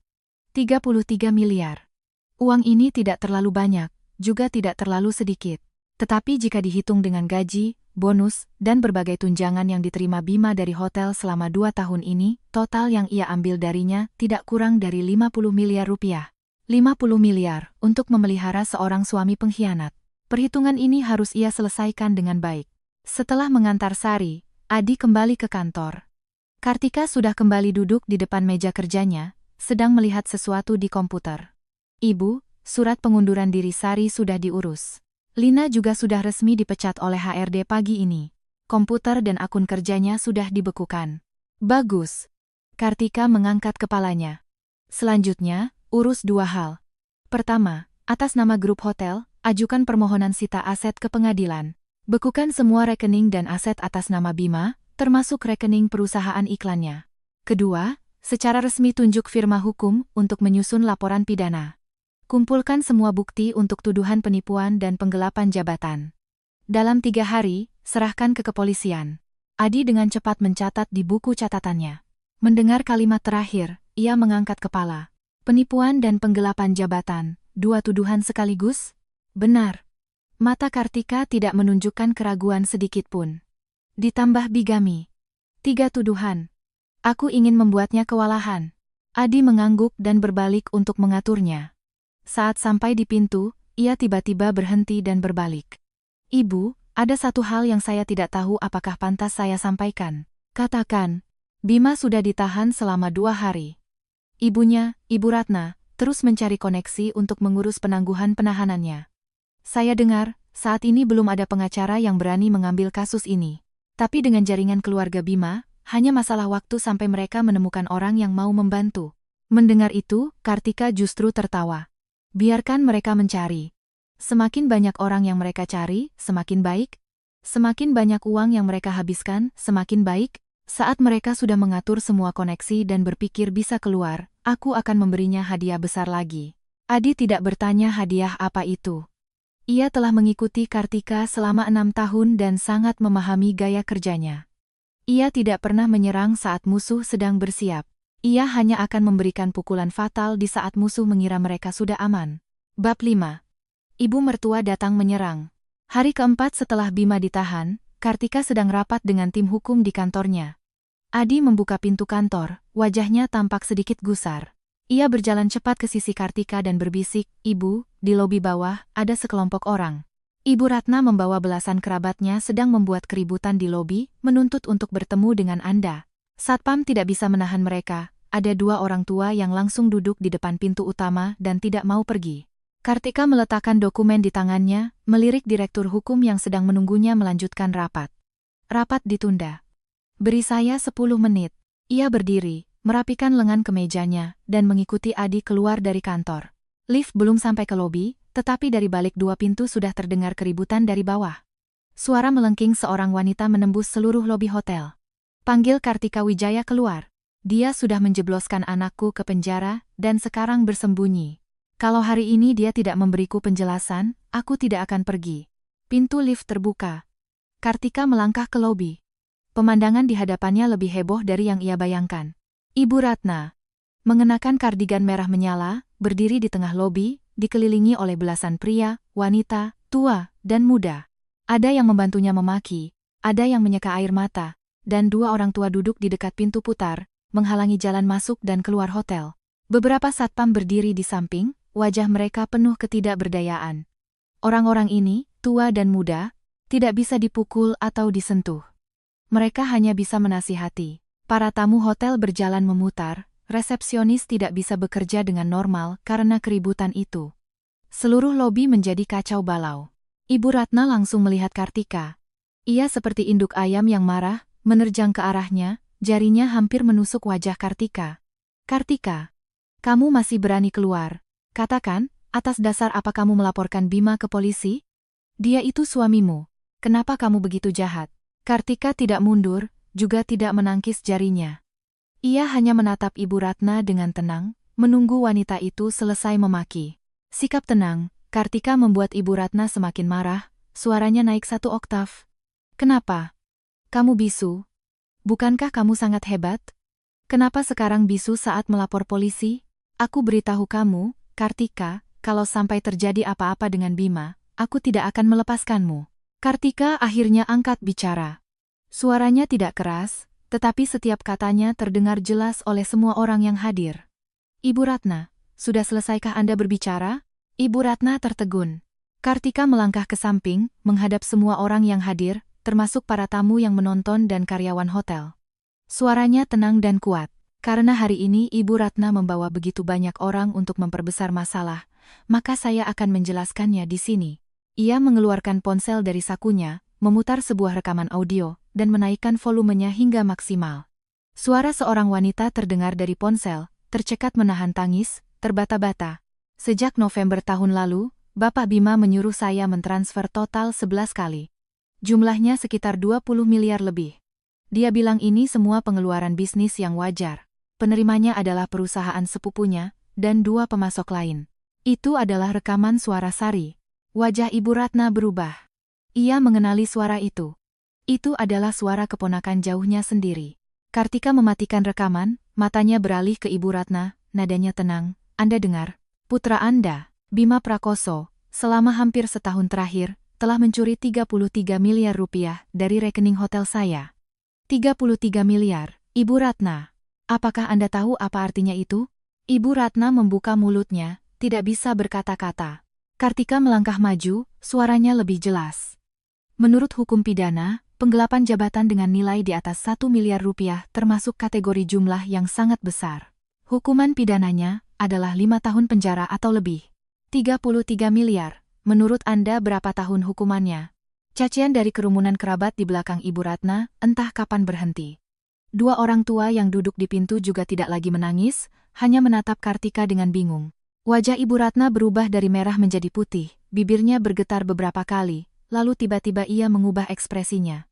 33 miliar. Uang ini tidak terlalu banyak, juga tidak terlalu sedikit. Tetapi jika dihitung dengan gaji, bonus, dan berbagai tunjangan yang diterima Bima dari hotel selama 2 tahun ini, total yang ia ambil darinya tidak kurang dari 50 miliar rupiah. 50 miliar untuk memelihara seorang suami pengkhianat. Perhitungan ini harus ia selesaikan dengan baik. Setelah mengantar Sari, Adi kembali ke kantor. Kartika sudah kembali duduk di depan meja kerjanya, sedang melihat sesuatu di komputer. "Ibu, surat pengunduran diri Sari sudah diurus. Lina juga sudah resmi dipecat oleh HRD pagi ini. Komputer dan akun kerjanya sudah dibekukan." "Bagus." Kartika mengangkat kepalanya. "Selanjutnya, urus 2 hal. Pertama, atas nama grup hotel, ajukan permohonan sita aset ke pengadilan. Bekukan semua rekening dan aset atas nama Bima, termasuk rekening perusahaan iklannya. Kedua, secara resmi tunjuk firma hukum untuk menyusun laporan pidana. Kumpulkan semua bukti untuk tuduhan penipuan dan penggelapan jabatan. Dalam 3 hari, serahkan ke kepolisian." Adi dengan cepat mencatat di buku catatannya. Mendengar kalimat terakhir, ia mengangkat kepala. Penipuan dan penggelapan jabatan, 2 tuduhan sekaligus? Benar. Mata Kartika tidak menunjukkan keraguan sedikitpun. Ditambah bigami. 3 tuduhan. Aku ingin membuatnya kewalahan. Adi mengangguk dan berbalik untuk mengaturnya. Saat sampai di pintu, ia tiba-tiba berhenti dan berbalik. "Ibu, ada satu hal yang saya tidak tahu apakah pantas saya sampaikan." "Katakan." "Bima sudah ditahan selama 2 hari. Ibunya, Ibu Ratna, terus mencari koneksi untuk mengurus penangguhan penahanannya. Saya dengar, saat ini belum ada pengacara yang berani mengambil kasus ini. Tapi dengan jaringan keluarga Bima, hanya masalah waktu sampai mereka menemukan orang yang mau membantu." Mendengar itu, Kartika justru tertawa. "Biarkan mereka mencari. Semakin banyak orang yang mereka cari, semakin baik. Semakin banyak uang yang mereka habiskan, semakin baik. Saat mereka sudah mengatur semua koneksi dan berpikir bisa keluar, aku akan memberinya hadiah besar lagi." Adi tidak bertanya hadiah apa itu. Ia telah mengikuti Kartika selama 6 tahun dan sangat memahami gaya kerjanya. Ia tidak pernah menyerang saat musuh sedang bersiap. Ia hanya akan memberikan pukulan fatal di saat musuh mengira mereka sudah aman. Bab 5. Ibu mertua datang menyerang. Hari keempat setelah Bima ditahan, Kartika sedang rapat dengan tim hukum di kantornya. Adi membuka pintu kantor, wajahnya tampak sedikit gusar. Ia berjalan cepat ke sisi Kartika dan berbisik, "Ibu, di lobi bawah, ada sekelompok orang. Ibu Ratna membawa belasan kerabatnya sedang membuat keributan di lobi, menuntut untuk bertemu dengan Anda." Satpam tidak bisa menahan mereka, ada 2 orang tua yang langsung duduk di depan pintu utama dan tidak mau pergi. Kartika meletakkan dokumen di tangannya, melirik direktur hukum yang sedang menunggunya melanjutkan rapat. "Rapat ditunda. Beri saya 10 menit. Ia berdiri, merapikan lengan kemejanya, dan mengikuti Adi keluar dari kantor. Lift belum sampai ke lobi, tetapi dari balik 2 pintu sudah terdengar keributan dari bawah. Suara melengking seorang wanita menembus seluruh lobi hotel. "Panggil Kartika Wijaya keluar. Dia sudah menjebloskan anakku ke penjara dan sekarang bersembunyi. Kalau hari ini dia tidak memberiku penjelasan, aku tidak akan pergi." Pintu lift terbuka. Kartika melangkah ke lobi. Pemandangan di hadapannya lebih heboh dari yang ia bayangkan. Ibu Ratna, mengenakan kardigan merah menyala, berdiri di tengah lobi, dikelilingi oleh belasan pria, wanita, tua, dan muda. Ada yang membantunya memaki, ada yang menyeka air mata, dan 2 orang tua duduk di dekat pintu putar, menghalangi jalan masuk dan keluar hotel. Beberapa satpam berdiri di samping, wajah mereka penuh ketidakberdayaan. Orang-orang ini, tua dan muda, tidak bisa dipukul atau disentuh. Mereka hanya bisa menasihati. Para tamu hotel berjalan memutar, resepsionis tidak bisa bekerja dengan normal karena keributan itu. Seluruh lobi menjadi kacau balau. Ibu Ratna langsung melihat Kartika. Ia seperti induk ayam yang marah, menerjang ke arahnya, jarinya hampir menusuk wajah Kartika. "Kartika, kamu masih berani keluar?" Katakan, atas dasar apa kamu melaporkan Bima ke polisi? Dia itu suamimu. Kenapa kamu begitu jahat? Kartika tidak mundur, juga tidak menangkis jarinya. Ia hanya menatap Ibu Ratna dengan tenang, menunggu wanita itu selesai memaki. Sikap tenang, Kartika membuat Ibu Ratna semakin marah, suaranya naik 1 oktav. Kenapa? Kamu bisu? Bukankah kamu sangat hebat? Kenapa sekarang bisu saat melapor polisi? Aku beritahu kamu, Kartika, kalau sampai terjadi apa-apa dengan Bima, aku tidak akan melepaskanmu. Kartika akhirnya angkat bicara. Suaranya tidak keras, tetapi setiap katanya terdengar jelas oleh semua orang yang hadir. Ibu Ratna, sudah selesaikah Anda berbicara? Ibu Ratna tertegun. Kartika melangkah ke samping, menghadap semua orang yang hadir, termasuk para tamu yang menonton dan karyawan hotel. Suaranya tenang dan kuat. Karena hari ini Ibu Ratna membawa begitu banyak orang untuk memperbesar masalah, maka saya akan menjelaskannya di sini. Ia mengeluarkan ponsel dari sakunya, memutar sebuah rekaman audio, dan menaikkan volumenya hingga maksimal. Suara seorang wanita terdengar dari ponsel, tercekat menahan tangis, terbata-bata. Sejak November tahun lalu, Bapak Bima menyuruh saya mentransfer total 11 kali. Jumlahnya sekitar 20 miliar lebih. Dia bilang ini semua pengeluaran bisnis yang wajar. Penerimanya adalah perusahaan sepupunya, dan 2 pemasok lain. Itu adalah rekaman suara Sari. Wajah Ibu Ratna berubah. Ia mengenali suara itu. Itu adalah suara keponakan jauhnya sendiri. Kartika mematikan rekaman, matanya beralih ke Ibu Ratna, nadanya tenang. Anda dengar? Putra Anda, Bima Prakoso, selama hampir setahun terakhir, telah mencuri 33 miliar rupiah dari rekening hotel saya. 33 miliar, Ibu Ratna. Apakah Anda tahu apa artinya itu? Ibu Ratna membuka mulutnya, tidak bisa berkata-kata. Kartika melangkah maju, suaranya lebih jelas. Menurut hukum pidana, penggelapan jabatan dengan nilai di atas 1 miliar rupiah termasuk kategori jumlah yang sangat besar. Hukuman pidananya adalah 5 tahun penjara atau lebih. 33 miliar, menurut Anda berapa tahun hukumannya? Cacian dari kerumunan kerabat di belakang Ibu Ratna, entah kapan berhenti. 2 orang tua yang duduk di pintu juga tidak lagi menangis, hanya menatap Kartika dengan bingung. Wajah Ibu Ratna berubah dari merah menjadi putih, bibirnya bergetar beberapa kali, lalu tiba-tiba ia mengubah ekspresinya.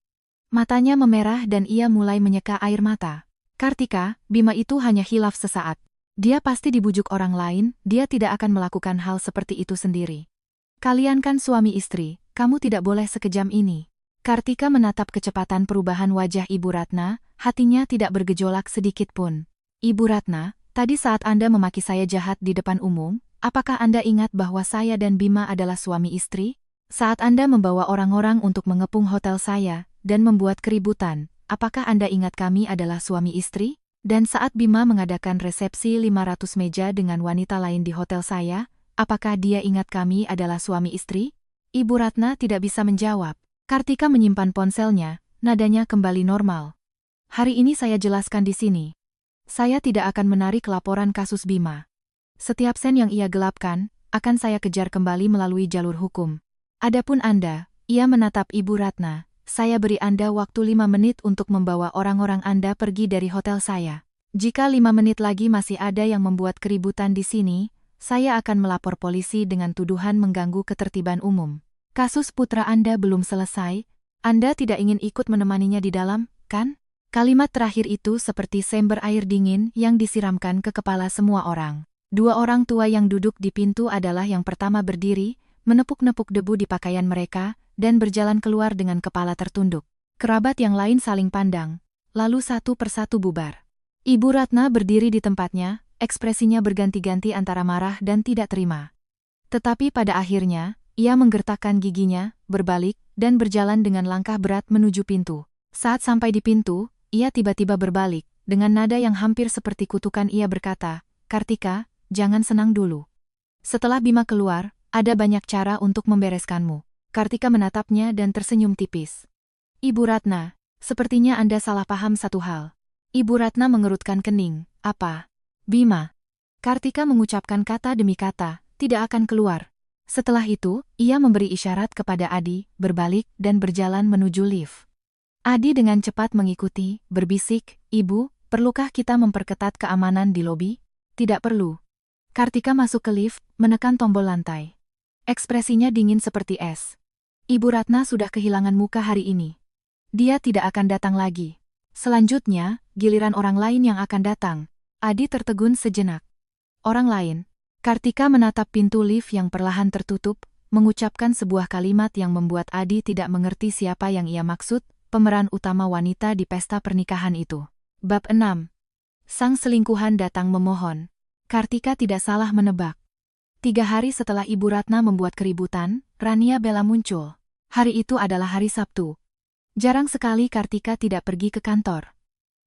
Matanya memerah dan ia mulai menyeka air mata. Kartika, Bima itu hanya hilaf sesaat. Dia pasti dibujuk orang lain, dia tidak akan melakukan hal seperti itu sendiri. Kalian kan suami istri, kamu tidak boleh sekejam ini. Kartika menatap kecepatan perubahan wajah Ibu Ratna, hatinya tidak bergejolak sedikit pun. Ibu Ratna, tadi saat Anda memaki saya jahat di depan umum, apakah Anda ingat bahwa saya dan Bima adalah suami istri? Saat Anda membawa orang-orang untuk mengepung hotel saya, dan membuat keributan, apakah Anda ingat kami adalah suami istri? Dan saat Bima mengadakan resepsi 500 meja dengan wanita lain di hotel saya, apakah dia ingat kami adalah suami istri? Ibu Ratna tidak bisa menjawab. Kartika menyimpan ponselnya, nadanya kembali normal. Hari ini saya jelaskan di sini. Saya tidak akan menarik laporan kasus Bima. Setiap sen yang ia gelapkan, akan saya kejar kembali melalui jalur hukum. Adapun Anda, ia menatap Ibu Ratna, saya beri Anda waktu 5 menit untuk membawa orang-orang Anda pergi dari hotel saya. Jika 5 menit lagi masih ada yang membuat keributan di sini, saya akan melapor polisi dengan tuduhan mengganggu ketertiban umum. Kasus putra Anda belum selesai, Anda tidak ingin ikut menemaninya di dalam, kan? Kalimat terakhir itu seperti sember air dingin yang disiramkan ke kepala semua orang. 2 orang tua yang duduk di pintu adalah yang pertama berdiri, menepuk-nepuk debu di pakaian mereka, dan berjalan keluar dengan kepala tertunduk. Kerabat yang lain saling pandang, lalu satu persatu bubar. Ibu Ratna berdiri di tempatnya, ekspresinya berganti-ganti antara marah dan tidak terima. Tetapi pada akhirnya, ia menggertakkan giginya, berbalik, dan berjalan dengan langkah berat menuju pintu. Saat sampai di pintu, ia tiba-tiba berbalik, dengan nada yang hampir seperti kutukan ia berkata, Kartika, jangan senang dulu. Setelah Bima keluar, ada banyak cara untuk membereskanmu. Kartika menatapnya dan tersenyum tipis. Ibu Ratna, sepertinya Anda salah paham satu hal. Ibu Ratna mengerutkan kening. Apa? Bima. Kartika mengucapkan kata demi kata, tidak akan keluar. Setelah itu, ia memberi isyarat kepada Adi, berbalik, dan berjalan menuju lift. Adi dengan cepat mengikuti, berbisik, Ibu, perlukah kita memperketat keamanan di lobi? Tidak perlu. Kartika masuk ke lift, menekan tombol lantai. Ekspresinya dingin seperti es. Ibu Ratna sudah kehilangan muka hari ini. Dia tidak akan datang lagi. Selanjutnya, giliran orang lain yang akan datang. Adi tertegun sejenak. Orang lain. Kartika menatap pintu lift yang perlahan tertutup, mengucapkan sebuah kalimat yang membuat Adi tidak mengerti siapa yang ia maksud, pemeran utama wanita di pesta pernikahan itu. Bab 6. Sang selingkuhan datang memohon. Kartika tidak salah menebak. 3 hari setelah Ibu Ratna membuat keributan, Rania Bella muncul. Hari itu adalah hari Sabtu. Jarang sekali Kartika tidak pergi ke kantor.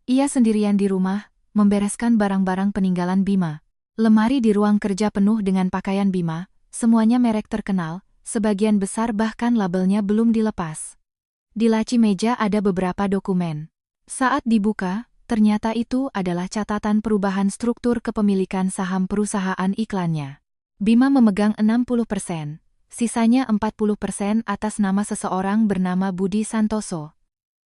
Ia sendirian di rumah, membereskan barang-barang peninggalan Bima. Lemari di ruang kerja penuh dengan pakaian Bima, semuanya merek terkenal, sebagian besar bahkan labelnya belum dilepas. Di laci meja ada beberapa dokumen. Saat dibuka, ternyata itu adalah catatan perubahan struktur kepemilikan saham perusahaan iklannya. Bima memegang 60%, sisanya 40% atas nama seseorang bernama Budi Santoso.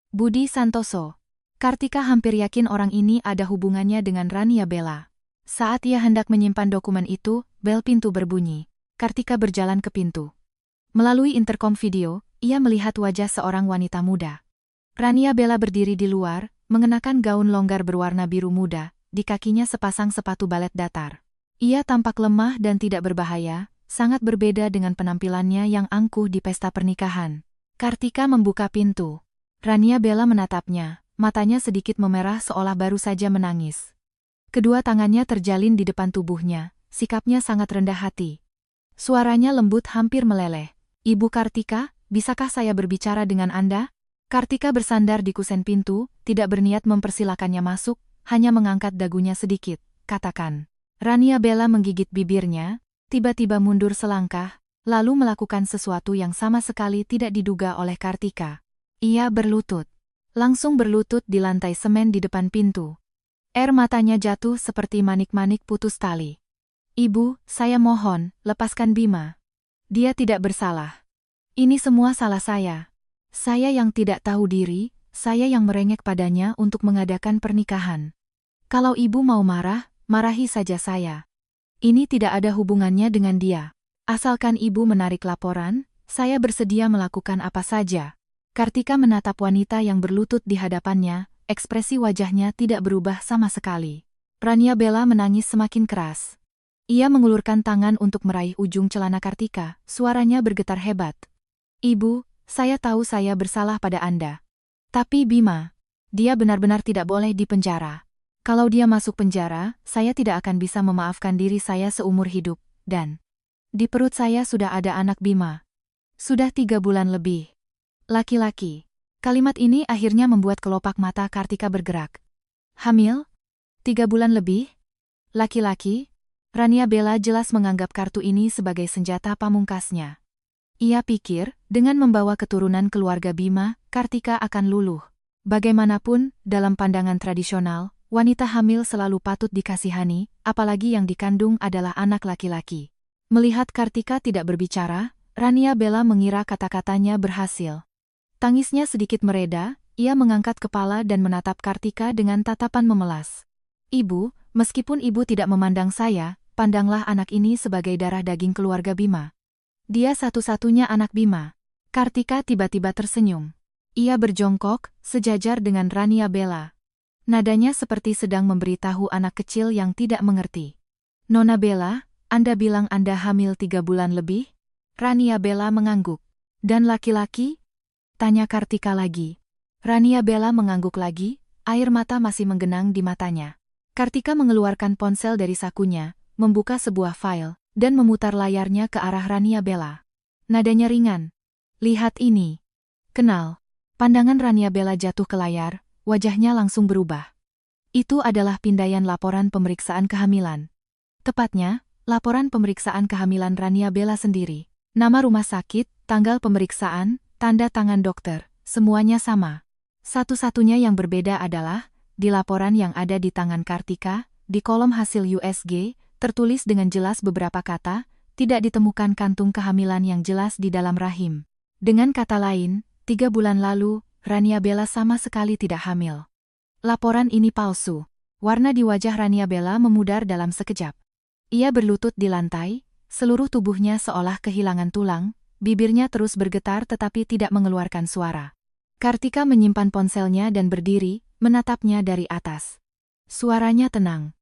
Budi Santoso. Kartika hampir yakin orang ini ada hubungannya dengan Rania Bella. Saat ia hendak menyimpan dokumen itu, bel pintu berbunyi. Kartika berjalan ke pintu. Melalui interkom video, ia melihat wajah seorang wanita muda. Rania Bella berdiri di luar, mengenakan gaun longgar berwarna biru muda, di kakinya sepasang sepatu balet datar. Ia tampak lemah dan tidak berbahaya, sangat berbeda dengan penampilannya yang angkuh di pesta pernikahan. Kartika membuka pintu. Rania Bella menatapnya, matanya sedikit memerah seolah baru saja menangis. Kedua tangannya terjalin di depan tubuhnya, sikapnya sangat rendah hati. Suaranya lembut hampir meleleh. "Ibu Kartika, bisakah saya berbicara dengan Anda?" Kartika bersandar di kusen pintu, tidak berniat mempersilakannya masuk, hanya mengangkat dagunya sedikit. "Katakan." Rania Bella menggigit bibirnya, tiba-tiba mundur selangkah, lalu melakukan sesuatu yang sama sekali tidak diduga oleh Kartika. Ia berlutut. Langsung berlutut di lantai semen di depan pintu. Air matanya jatuh seperti manik-manik putus tali. "Ibu, saya mohon, lepaskan Bima. Dia tidak bersalah. Ini semua salah saya. Saya yang tidak tahu diri, saya yang merengek padanya untuk mengadakan pernikahan. Kalau ibu mau marah, marahi saja saya. Ini tidak ada hubungannya dengan dia. Asalkan ibu menarik laporan, saya bersedia melakukan apa saja." Kartika menatap wanita yang berlutut di hadapannya, ekspresi wajahnya tidak berubah sama sekali. Rania Bella menangis semakin keras. Ia mengulurkan tangan untuk meraih ujung celana Kartika, suaranya bergetar hebat. "Ibu, saya tahu saya bersalah pada Anda. Tapi Bima, dia benar-benar tidak boleh dipenjara. Kalau dia masuk penjara, saya tidak akan bisa memaafkan diri saya seumur hidup, dan di perut saya sudah ada anak Bima. Sudah 3 bulan lebih." Laki-laki. Kalimat ini akhirnya membuat kelopak mata Kartika bergerak. "Hamil? 3 bulan lebih? Laki-laki?" Rania Bella jelas menganggap kartu ini sebagai senjata pamungkasnya. Ia pikir, dengan membawa keturunan keluarga Bima, Kartika akan luluh. Bagaimanapun, dalam pandangan tradisional, wanita hamil selalu patut dikasihani, apalagi yang dikandung adalah anak laki-laki. Melihat Kartika tidak berbicara, Rania Bella mengira kata-katanya berhasil. Tangisnya sedikit mereda, ia mengangkat kepala dan menatap Kartika dengan tatapan memelas. "Ibu, meskipun ibu tidak memandang saya, pandanglah anak ini sebagai darah daging keluarga Bima. Dia satu-satunya anak Bima." Kartika tiba-tiba tersenyum. Ia berjongkok, sejajar dengan Rania Bella. Nadanya seperti sedang memberitahu anak kecil yang tidak mengerti. "Nona Bella, Anda bilang Anda hamil 3 bulan lebih?" Rania Bella mengangguk. "Dan laki-laki?" tanya Kartika lagi. Rania Bella mengangguk lagi, air mata masih menggenang di matanya. Kartika mengeluarkan ponsel dari sakunya, membuka sebuah file, dan memutar layarnya ke arah Rania Bella. Nadanya ringan. "Lihat ini. Kenal?" Pandangan Rania Bella jatuh ke layar, wajahnya langsung berubah. Itu adalah pindaian laporan pemeriksaan kehamilan. Tepatnya, laporan pemeriksaan kehamilan Rania Bella sendiri. Nama rumah sakit, tanggal pemeriksaan, tanda tangan dokter, semuanya sama. Satu-satunya yang berbeda adalah, di laporan yang ada di tangan Kartika, di kolom hasil USG, tertulis dengan jelas beberapa kata, tidak ditemukan kantung kehamilan yang jelas di dalam rahim. Dengan kata lain, 3 bulan lalu, Rania Bella sama sekali tidak hamil. Laporan ini palsu. Warna di wajah Rania Bella memudar dalam sekejap. Ia berlutut di lantai, seluruh tubuhnya seolah kehilangan tulang, bibirnya terus bergetar tetapi tidak mengeluarkan suara. Kartika menyimpan ponselnya dan berdiri, menatapnya dari atas. Suaranya tenang.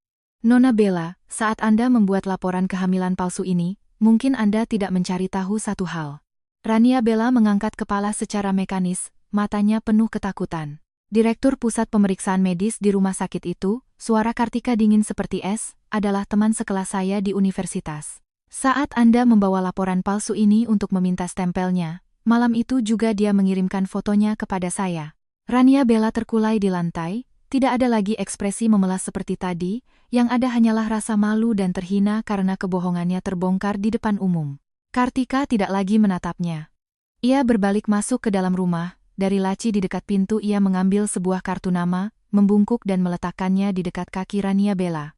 Nona Bella, saat Anda membuat laporan kehamilan palsu ini, mungkin Anda tidak mencari tahu satu hal. Rania Bella mengangkat kepala secara mekanis, matanya penuh ketakutan. Direktur Pusat Pemeriksaan Medis di rumah sakit itu, suara Kartika dingin seperti es, adalah teman sekelas saya di universitas. Saat Anda membawa laporan palsu ini untuk meminta stempelnya, malam itu juga dia mengirimkan fotonya kepada saya. Rania Bella terkulai di lantai, tidak ada lagi ekspresi memelas seperti tadi, yang ada hanyalah rasa malu dan terhina karena kebohongannya terbongkar di depan umum. Kartika tidak lagi menatapnya. Ia berbalik masuk ke dalam rumah. Dari laci di dekat pintu ia mengambil sebuah kartu nama, membungkuk dan meletakkannya di dekat kaki Rania Bella.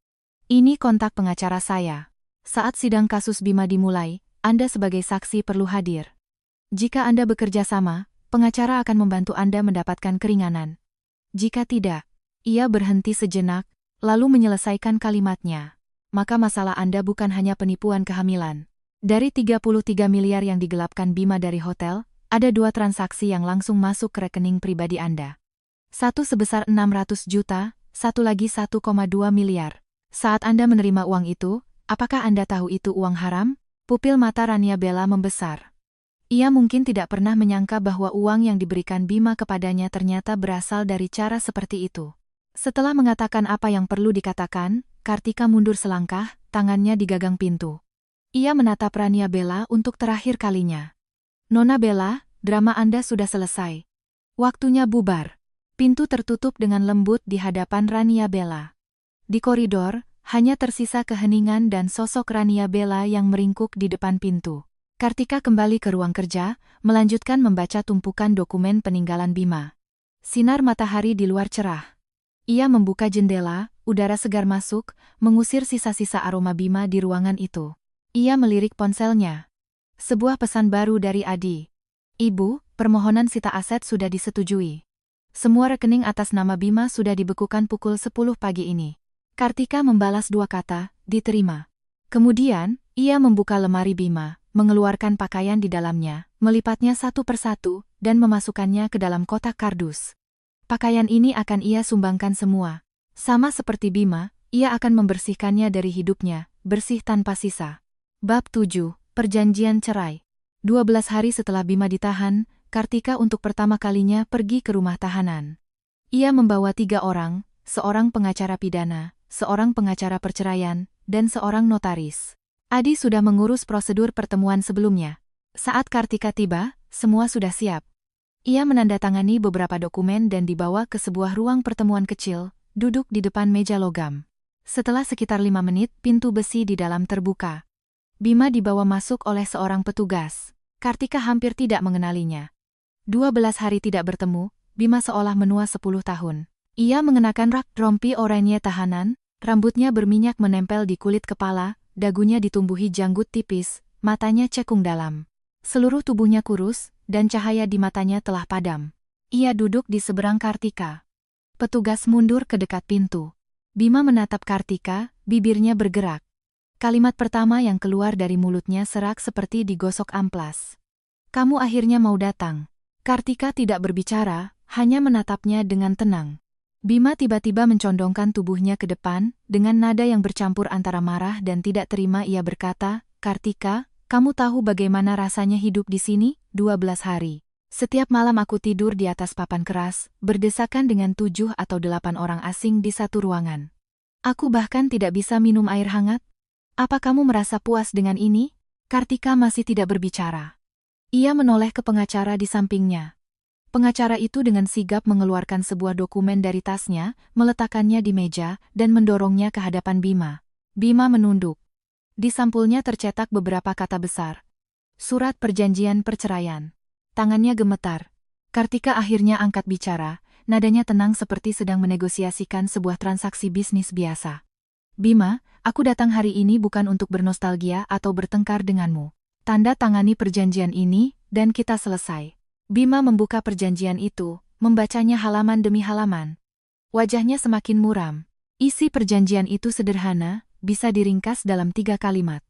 Ini kontak pengacara saya. Saat sidang kasus Bima dimulai, Anda sebagai saksi perlu hadir. Jika Anda bekerja sama, pengacara akan membantu Anda mendapatkan keringanan. Jika tidak, ia berhenti sejenak, lalu menyelesaikan kalimatnya. Maka masalah Anda bukan hanya penipuan kehamilan. Dari 33 miliar yang digelapkan Bima dari hotel, ada 2 transaksi yang langsung masuk ke rekening pribadi Anda. Satu sebesar 600 juta, satu lagi 1,2 miliar. Saat Anda menerima uang itu, apakah Anda tahu itu uang haram? Pupil mata Rania Bella membesar. Ia mungkin tidak pernah menyangka bahwa uang yang diberikan Bima kepadanya ternyata berasal dari cara seperti itu. Setelah mengatakan apa yang perlu dikatakan, Kartika mundur selangkah, tangannya di gagang pintu. Ia menatap Rania Bella untuk terakhir kalinya. Nona Bella, drama Anda sudah selesai. Waktunya bubar. Pintu tertutup dengan lembut di hadapan Rania Bella. Di koridor, hanya tersisa keheningan dan sosok Rania Bella yang meringkuk di depan pintu. Kartika kembali ke ruang kerja, melanjutkan membaca tumpukan dokumen peninggalan Bima. Sinar matahari di luar cerah. Ia membuka jendela, udara segar masuk, mengusir sisa-sisa aroma Bima di ruangan itu. Ia melirik ponselnya. Sebuah pesan baru dari Adi. Ibu, permohonan sita aset sudah disetujui. Semua rekening atas nama Bima sudah dibekukan pukul 10 pagi ini. Kartika membalas 2 kata, diterima. Kemudian, ia membuka lemari Bima, mengeluarkan pakaian di dalamnya, melipatnya satu persatu, dan memasukkannya ke dalam kotak kardus. Pakaian ini akan ia sumbangkan semua. Sama seperti Bima, ia akan membersihkannya dari hidupnya, bersih tanpa sisa. Bab 7. Perjanjian cerai. 12 hari setelah Bima ditahan, Kartika untuk pertama kalinya pergi ke rumah tahanan. Ia membawa 3 orang, seorang pengacara pidana, seorang pengacara perceraian, dan seorang notaris. Adi sudah mengurus prosedur pertemuan sebelumnya. Saat Kartika tiba, semua sudah siap. Ia menandatangani beberapa dokumen dan dibawa ke sebuah ruang pertemuan kecil, duduk di depan meja logam. Setelah sekitar 5 menit, pintu besi di dalam terbuka. Bima dibawa masuk oleh seorang petugas. Kartika hampir tidak mengenalinya. 12 hari tidak bertemu, Bima seolah menua 10 tahun. Ia mengenakan rak rompi oranye tahanan, rambutnya berminyak menempel di kulit kepala, dagunya ditumbuhi janggut tipis, matanya cekung dalam. Seluruh tubuhnya kurus, dan cahaya di matanya telah padam. Ia duduk di seberang Kartika. Petugas mundur ke dekat pintu. Bima menatap Kartika, bibirnya bergerak. Kalimat pertama yang keluar dari mulutnya serak seperti digosok amplas. Kamu akhirnya mau datang. Kartika tidak berbicara, hanya menatapnya dengan tenang. Bima tiba-tiba mencondongkan tubuhnya ke depan, dengan nada yang bercampur antara marah dan tidak terima ia berkata, Kartika, kamu tahu bagaimana rasanya hidup di sini? 12 hari. Setiap malam aku tidur di atas papan keras, berdesakan dengan 7 atau 8 orang asing di satu ruangan. Aku bahkan tidak bisa minum air hangat. Apa kamu merasa puas dengan ini? Kartika masih tidak berbicara. Ia menoleh ke pengacara di sampingnya. Pengacara itu dengan sigap mengeluarkan sebuah dokumen dari tasnya, meletakkannya di meja, dan mendorongnya ke hadapan Bima. Bima menunduk. Di sampulnya tercetak beberapa kata besar. Surat perjanjian perceraian. Tangannya gemetar. Kartika akhirnya angkat bicara, nadanya tenang seperti sedang menegosiasikan sebuah transaksi bisnis biasa. Bima, aku datang hari ini bukan untuk bernostalgia atau bertengkar denganmu. Tanda tangani perjanjian ini, dan kita selesai. Bima membuka perjanjian itu, membacanya halaman demi halaman. Wajahnya semakin muram. Isi perjanjian itu sederhana, bisa diringkas dalam 3 kalimat.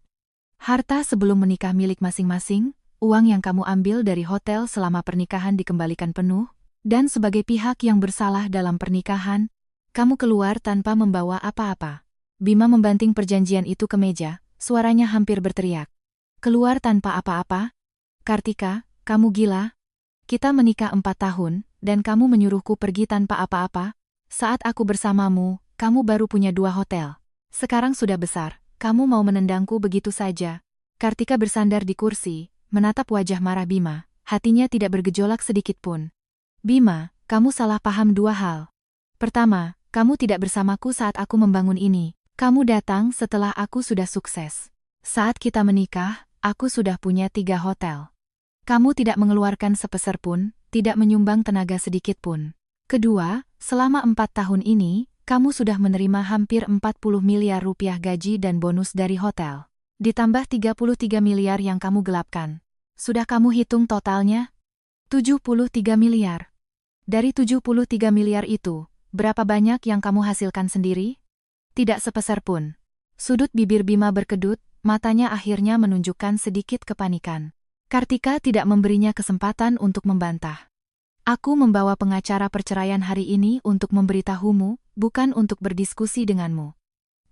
Harta sebelum menikah milik masing-masing, uang yang kamu ambil dari hotel selama pernikahan dikembalikan penuh, dan sebagai pihak yang bersalah dalam pernikahan, kamu keluar tanpa membawa apa-apa. Bima membanting perjanjian itu ke meja, suaranya hampir berteriak. Keluar tanpa apa-apa? Kartika, kamu gila? Kita menikah 4 tahun, dan kamu menyuruhku pergi tanpa apa-apa? Saat aku bersamamu, kamu baru punya 2 hotel. Sekarang sudah besar, kamu mau menendangku begitu saja. Kartika bersandar di kursi, menatap wajah marah Bima, hatinya tidak bergejolak sedikit pun. Bima, kamu salah paham 2 hal. Pertama, kamu tidak bersamaku saat aku membangun ini. Kamu datang setelah aku sudah sukses. Saat kita menikah, aku sudah punya 3 hotel. Kamu tidak mengeluarkan sepeser pun, tidak menyumbang tenaga sedikit pun. Kedua, selama 4 tahun ini, kamu sudah menerima hampir 40 miliar rupiah gaji dan bonus dari hotel. Ditambah 33 miliar yang kamu gelapkan. Sudah kamu hitung totalnya? 73 miliar. Dari 73 miliar itu, berapa banyak yang kamu hasilkan sendiri? Tidak sepeser pun. Sudut bibir Bima berkedut, matanya akhirnya menunjukkan sedikit kepanikan. Kartika tidak memberinya kesempatan untuk membantah. Aku membawa pengacara perceraian hari ini untuk memberitahumu, bukan untuk berdiskusi denganmu.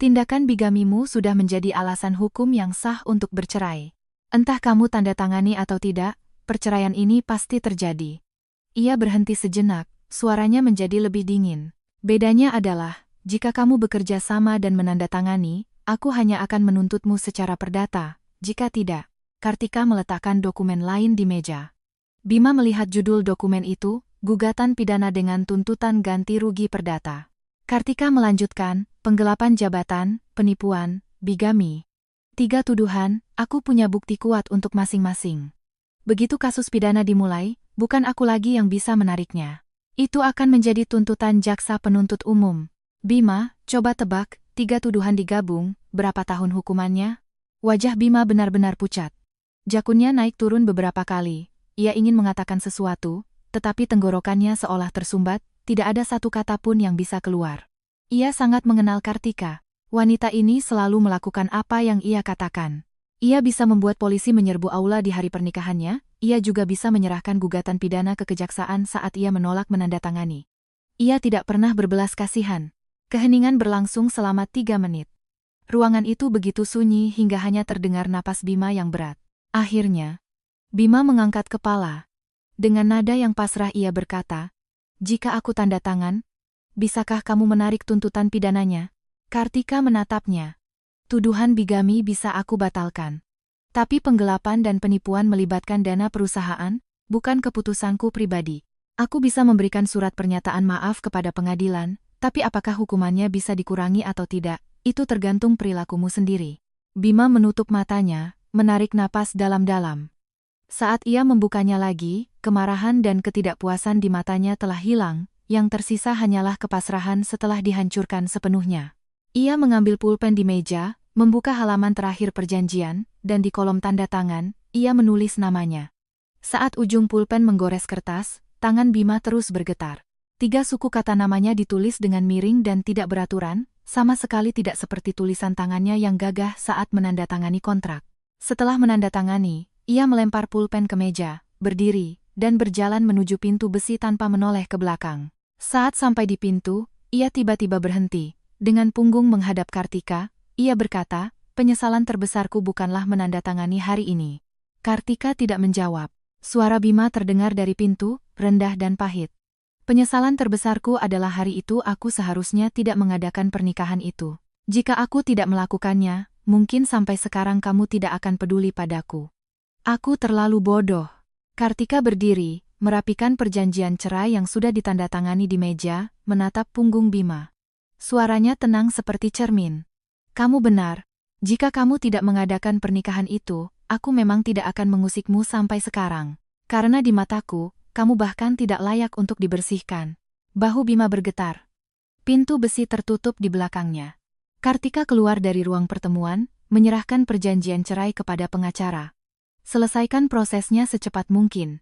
Tindakan bigamimu sudah menjadi alasan hukum yang sah untuk bercerai. Entah kamu tanda tangani atau tidak, perceraian ini pasti terjadi. Ia berhenti sejenak, suaranya menjadi lebih dingin. Bedanya adalah, jika kamu bekerja sama dan menandatangani, aku hanya akan menuntutmu secara perdata. Jika tidak, Kartika meletakkan dokumen lain di meja. Bima melihat judul dokumen itu, gugatan pidana dengan tuntutan ganti rugi perdata. Kartika melanjutkan, penggelapan jabatan, penipuan, bigami. 3 tuduhan, aku punya bukti kuat untuk masing-masing. Begitu kasus pidana dimulai, bukan aku lagi yang bisa menariknya. Itu akan menjadi tuntutan jaksa penuntut umum. Bima, coba tebak, 3 tuduhan digabung, berapa tahun hukumannya? Wajah Bima benar-benar pucat. Jakunnya naik turun beberapa kali. Ia ingin mengatakan sesuatu, tetapi tenggorokannya seolah tersumbat, tidak ada satu kata pun yang bisa keluar. Ia sangat mengenal Kartika. Wanita ini selalu melakukan apa yang ia katakan. Ia bisa membuat polisi menyerbu aula di hari pernikahannya, ia juga bisa menyerahkan gugatan pidana ke kejaksaan saat ia menolak menandatangani. Ia tidak pernah berbelas kasihan. Keheningan berlangsung selama 3 menit. Ruangan itu begitu sunyi hingga hanya terdengar napas Bima yang berat. Akhirnya, Bima mengangkat kepala. Dengan nada yang pasrah ia berkata, "Jika aku tanda tangan, bisakah kamu menarik tuntutan pidananya?" Kartika menatapnya. "Tuduhan bigami bisa aku batalkan. Tapi penggelapan dan penipuan melibatkan dana perusahaan, bukan keputusanku pribadi. Aku bisa memberikan surat pernyataan maaf kepada pengadilan, tapi apakah hukumannya bisa dikurangi atau tidak, itu tergantung perilakumu sendiri." Bima menutup matanya, menarik napas dalam-dalam. Saat ia membukanya lagi, kemarahan dan ketidakpuasan di matanya telah hilang, yang tersisa hanyalah kepasrahan setelah dihancurkan sepenuhnya. Ia mengambil pulpen di meja, membuka halaman terakhir perjanjian, dan di kolom tanda tangan, ia menulis namanya. Saat ujung pulpen menggores kertas, tangan Bima terus bergetar. 3 suku kata namanya ditulis dengan miring dan tidak beraturan, sama sekali tidak seperti tulisan tangannya yang gagah saat menandatangani kontrak. Setelah menandatangani, ia melempar pulpen ke meja, berdiri, dan berjalan menuju pintu besi tanpa menoleh ke belakang. Saat sampai di pintu, ia tiba-tiba berhenti. Dengan punggung menghadap Kartika, ia berkata, "Penyesalan terbesarku bukanlah menandatangani hari ini." Kartika tidak menjawab. Suara Bima terdengar dari pintu, rendah dan pahit. "Penyesalan terbesarku adalah hari itu aku seharusnya tidak mengadakan pernikahan itu. Jika aku tidak melakukannya, mungkin sampai sekarang kamu tidak akan peduli padaku. Aku terlalu bodoh." Kartika berdiri, merapikan perjanjian cerai yang sudah ditandatangani di meja, menatap punggung Bima. Suaranya tenang seperti cermin. "Kamu benar. Jika kamu tidak mengadakan pernikahan itu, aku memang tidak akan mengusikmu sampai sekarang. Karena di mataku, kamu bahkan tidak layak untuk dibersihkan." Bahu Bima bergetar. Pintu besi tertutup di belakangnya. Kartika keluar dari ruang pertemuan, menyerahkan perjanjian cerai kepada pengacara. "Selesaikan prosesnya secepat mungkin.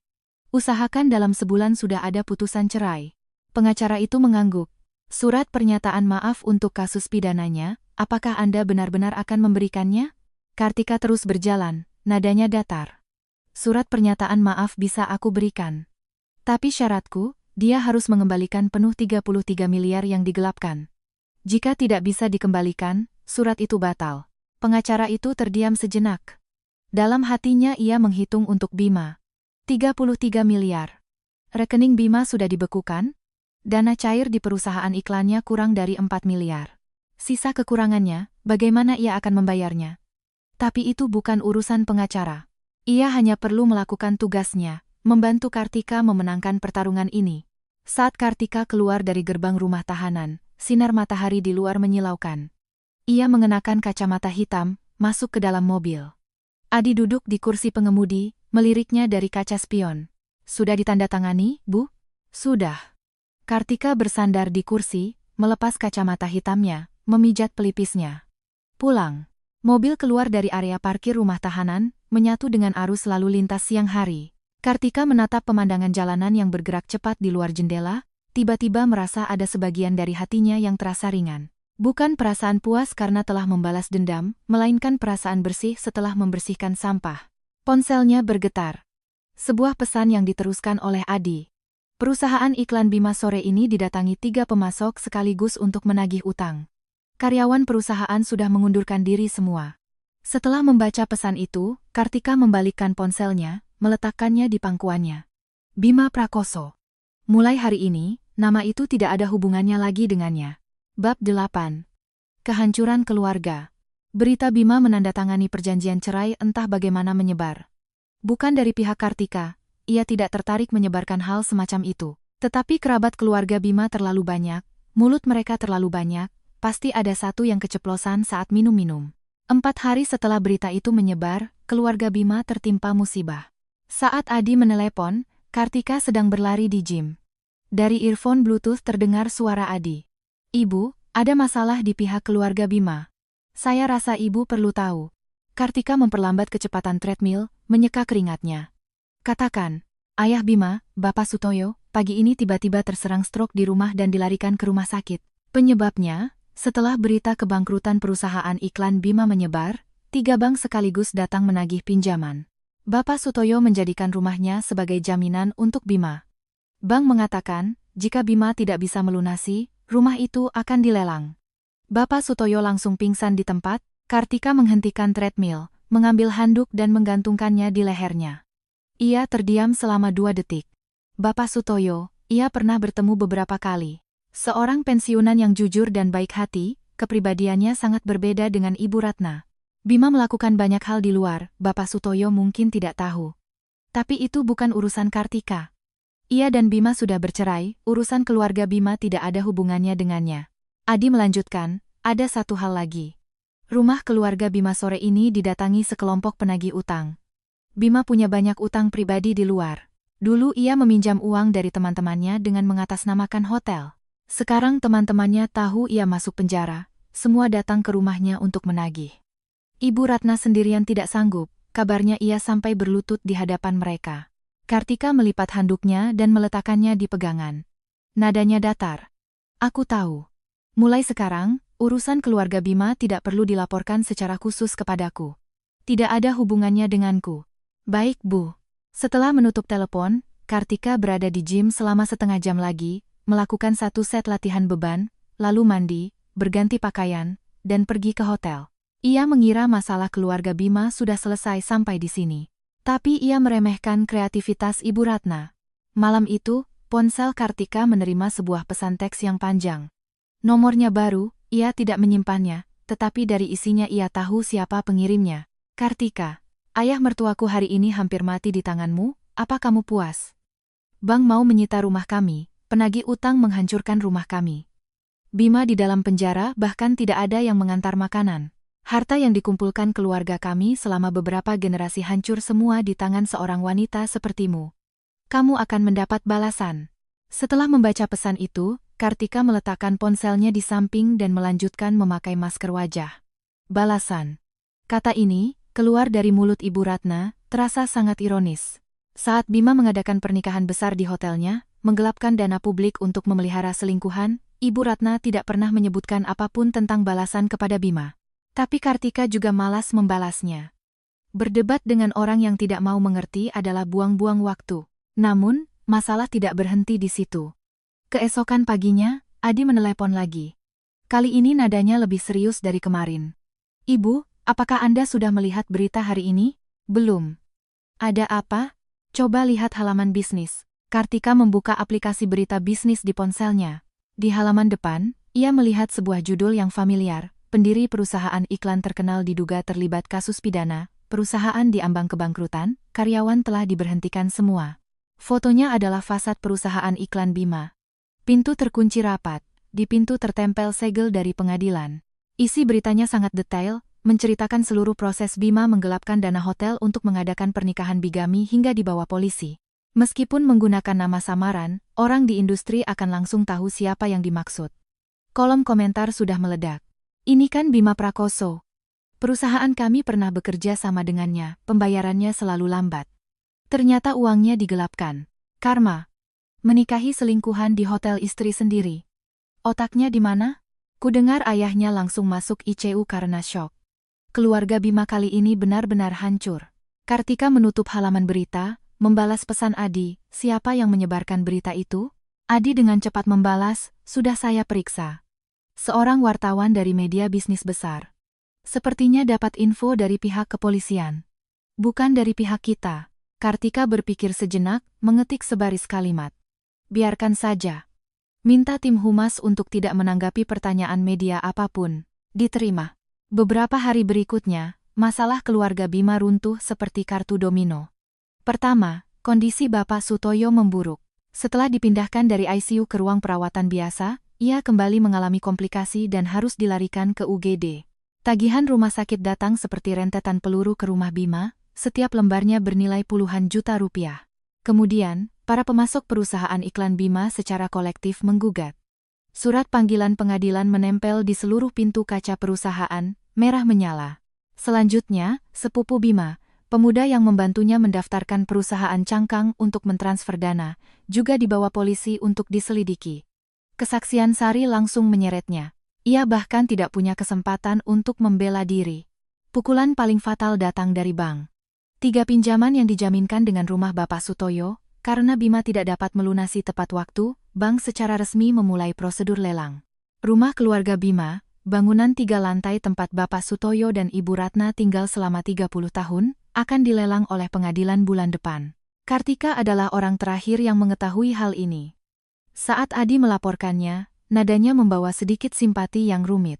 Usahakan dalam sebulan sudah ada putusan cerai." Pengacara itu mengangguk. "Surat pernyataan maaf untuk kasus pidananya, Apakah Anda benar-benar akan memberikannya? Kartika terus berjalan, nadanya datar. Surat pernyataan maaf bisa aku berikan. Tapi syaratku, dia harus mengembalikan penuh 33 miliar yang digelapkan. Jika tidak bisa dikembalikan, surat itu batal. Pengacara itu terdiam sejenak. Dalam hatinya ia menghitung untuk Bima. 33 miliar. Rekening Bima sudah dibekukan? Dana cair di perusahaan iklannya kurang dari 4 miliar. Sisa kekurangannya, bagaimana ia akan membayarnya? Tapi itu bukan urusan pengacara. Ia hanya perlu melakukan tugasnya, membantu Kartika memenangkan pertarungan ini. Saat Kartika keluar dari gerbang rumah tahanan, sinar matahari di luar menyilaukan. Ia mengenakan kacamata hitam, masuk ke dalam mobil. Adi duduk di kursi pengemudi, meliriknya dari kaca spion. Sudah ditandatangani, Bu? Sudah. Kartika bersandar di kursi, melepas kacamata hitamnya, memijat pelipisnya. Pulang. Mobil keluar dari area parkir rumah tahanan, menyatu dengan arus lalu lintas siang hari. Kartika menatap pemandangan jalanan yang bergerak cepat di luar jendela, tiba-tiba merasa ada sebagian dari hatinya yang terasa ringan. Bukan perasaan puas karena telah membalas dendam, melainkan perasaan bersih setelah membersihkan sampah. Ponselnya bergetar. Sebuah pesan yang diteruskan oleh Adi. Perusahaan iklan Bima sore ini didatangi 3 pemasok sekaligus untuk menagih utang. Karyawan perusahaan sudah mengundurkan diri semua. Setelah membaca pesan itu, Kartika membalikkan ponselnya, meletakkannya di pangkuannya. Bima Prakoso. Mulai hari ini, nama itu tidak ada hubungannya lagi dengannya. Bab 8. Kehancuran keluarga. Berita Bima menandatangani perjanjian cerai entah bagaimana menyebar. Bukan dari pihak Kartika, ia tidak tertarik menyebarkan hal semacam itu. Tetapi kerabat keluarga Bima terlalu banyak, mulut mereka terlalu banyak, pasti ada satu yang keceplosan saat minum-minum. 4 hari setelah berita itu menyebar, keluarga Bima tertimpa musibah. Saat Adi menelepon, Kartika sedang berlari di gym. Dari earphone Bluetooth terdengar suara Adi. Ibu, ada masalah di pihak keluarga Bima. Saya rasa ibu perlu tahu. Kartika memperlambat kecepatan treadmill, menyeka keringatnya. Katakan, Ayah Bima, Bapak Sutoyo, pagi ini tiba-tiba terserang stroke di rumah dan dilarikan ke rumah sakit. Penyebabnya, setelah berita kebangkrutan perusahaan iklan Bima menyebar, 3 bank sekaligus datang menagih pinjaman. Bapak Sutoyo menjadikan rumahnya sebagai jaminan untuk Bima. Bank mengatakan, jika Bima tidak bisa melunasi, rumah itu akan dilelang. Bapak Sutoyo langsung pingsan di tempat. Kartika menghentikan treadmill, mengambil handuk dan menggantungkannya di lehernya. Ia terdiam selama 2 detik. Bapak Sutoyo, ia pernah bertemu beberapa kali. Seorang pensiunan yang jujur dan baik hati, kepribadiannya sangat berbeda dengan Ibu Ratna. Bima melakukan banyak hal di luar, Bapak Sutoyo mungkin tidak tahu. Tapi itu bukan urusan Kartika. Ia dan Bima sudah bercerai, urusan keluarga Bima tidak ada hubungannya dengannya. Adi melanjutkan, ada satu hal lagi. Rumah keluarga Bima sore ini didatangi sekelompok penagih utang. Bima punya banyak utang pribadi di luar. Dulu ia meminjam uang dari teman-temannya dengan mengatasnamakan hotel. Sekarang teman-temannya tahu ia masuk penjara, semua datang ke rumahnya untuk menagih. Ibu Ratna sendirian tidak sanggup, kabarnya ia sampai berlutut di hadapan mereka. Kartika melipat handuknya dan meletakkannya di pegangan. Nadanya datar. Aku tahu. Mulai sekarang, urusan keluarga Bima tidak perlu dilaporkan secara khusus kepadaku. Tidak ada hubungannya denganku. Baik, Bu. Setelah menutup telepon, Kartika berada di gym selama setengah jam lagi, melakukan 1 set latihan beban, lalu mandi, berganti pakaian, dan pergi ke hotel. Ia mengira masalah keluarga Bima sudah selesai sampai di sini. Tapi ia meremehkan kreativitas Ibu Ratna. Malam itu, ponsel Kartika menerima sebuah pesan teks yang panjang. Nomornya baru, ia tidak menyimpannya, tetapi dari isinya ia tahu siapa pengirimnya. Kartika, ayah mertuaku hari ini hampir mati di tanganmu, apa kamu puas? Bank mau menyita rumah kami. Penagih utang menghancurkan rumah kami. Bima di dalam penjara bahkan tidak ada yang mengantar makanan. Harta yang dikumpulkan keluarga kami selama beberapa generasi hancur semua di tangan seorang wanita sepertimu. Kamu akan mendapat balasan. Setelah membaca pesan itu, Kartika meletakkan ponselnya di samping dan melanjutkan memakai masker wajah. Balasan. Kata ini, keluar dari mulut Ibu Ratna, terasa sangat ironis. Saat Bima mengadakan pernikahan besar di hotelnya, menggelapkan dana publik untuk memelihara selingkuhan, Ibu Ratna tidak pernah menyebutkan apapun tentang balasan kepada Bima. Tapi Kartika juga malas membalasnya. Berdebat dengan orang yang tidak mau mengerti adalah buang-buang waktu. Namun, masalah tidak berhenti di situ. Keesokan paginya, Adi menelepon lagi. Kali ini nadanya lebih serius dari kemarin. "Ibu, apakah Anda sudah melihat berita hari ini?" "Belum." "Ada apa?" "Coba lihat halaman bisnis." Kartika membuka aplikasi berita bisnis di ponselnya. Di halaman depan, ia melihat sebuah judul yang familiar. Pendiri perusahaan iklan terkenal diduga terlibat kasus pidana, perusahaan diambang kebangkrutan, karyawan telah diberhentikan semua. Fotonya adalah fasad perusahaan iklan Bima. Pintu terkunci rapat, di pintu tertempel segel dari pengadilan. Isi beritanya sangat detail, menceritakan seluruh proses Bima menggelapkan dana hotel untuk mengadakan pernikahan bigami hingga dibawa polisi. Meskipun menggunakan nama samaran, orang di industri akan langsung tahu siapa yang dimaksud. Kolom komentar sudah meledak. "Ini kan Bima Prakoso. Perusahaan kami pernah bekerja sama dengannya, pembayarannya selalu lambat. Ternyata uangnya digelapkan. Karma. Menikahi selingkuhan di hotel istri sendiri. Otaknya di mana?" Kudengar ayahnya langsung masuk ICU karena syok. Keluarga Bima kali ini benar-benar hancur. Kartika menutup halaman berita, membalas pesan Adi, "Siapa yang menyebarkan berita itu?" Adi dengan cepat membalas, "Sudah saya periksa. Seorang wartawan dari media bisnis besar. Sepertinya dapat info dari pihak kepolisian. Bukan dari pihak kita." Kartika berpikir sejenak, mengetik sebaris kalimat. "Biarkan saja. Minta tim humas untuk tidak menanggapi pertanyaan media apapun." Diterima. Beberapa hari berikutnya, masalah keluarga Bima runtuh seperti kartu domino. Pertama, kondisi Bapak Sutoyo memburuk. Setelah dipindahkan dari ICU ke ruang perawatan biasa, ia kembali mengalami komplikasi dan harus dilarikan ke UGD. Tagihan rumah sakit datang seperti rentetan peluru ke rumah Bima, setiap lembarnya bernilai puluhan juta rupiah. Kemudian, para pemasok perusahaan iklan Bima secara kolektif menggugat. Surat panggilan pengadilan menempel di seluruh pintu kaca perusahaan, merah menyala. Selanjutnya, sepupu Bima, pemuda yang membantunya mendaftarkan perusahaan cangkang untuk mentransfer dana, juga dibawa polisi untuk diselidiki. Kesaksian Sari langsung menyeretnya. Ia bahkan tidak punya kesempatan untuk membela diri. Pukulan paling fatal datang dari bank. 3 pinjaman yang dijaminkan dengan rumah Bapak Sutoyo, karena Bima tidak dapat melunasi tepat waktu, bank secara resmi memulai prosedur lelang. Rumah keluarga Bima, bangunan 3 lantai tempat Bapak Sutoyo dan Ibu Ratna tinggal selama 30 tahun, akan dilelang oleh pengadilan bulan depan. Kartika adalah orang terakhir yang mengetahui hal ini. Saat Adi melaporkannya, nadanya membawa sedikit simpati yang rumit.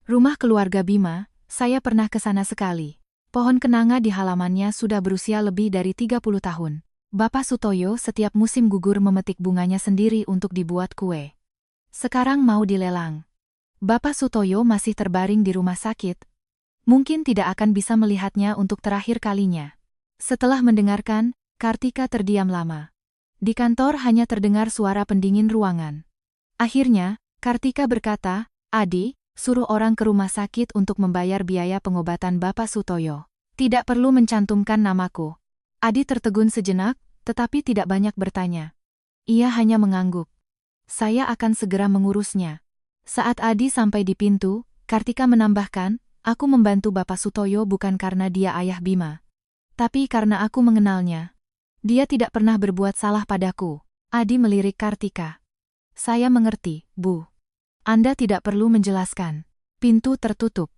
"Rumah keluarga Bima, saya pernah ke sana sekali. Pohon kenanga di halamannya sudah berusia lebih dari 30 tahun. Bapak Sutoyo setiap musim gugur memetik bunganya sendiri untuk dibuat kue. Sekarang mau dilelang. Bapak Sutoyo masih terbaring di rumah sakit. Mungkin tidak akan bisa melihatnya untuk terakhir kalinya." Setelah mendengarkan, Kartika terdiam lama. Di kantor hanya terdengar suara pendingin ruangan. Akhirnya, Kartika berkata, "Adi, suruh orang ke rumah sakit untuk membayar biaya pengobatan Bapak Sutoyo. Tidak perlu mencantumkan namaku." Adi tertegun sejenak, tetapi tidak banyak bertanya. Ia hanya mengangguk. "Saya akan segera mengurusnya." Saat Adi sampai di pintu, Kartika menambahkan, "Aku membantu Bapak Sutoyo bukan karena dia ayah Bima. Tapi karena aku mengenalnya. Dia tidak pernah berbuat salah padaku." Adi melirik Kartika. "Saya mengerti, Bu. Anda tidak perlu menjelaskan." Pintu tertutup.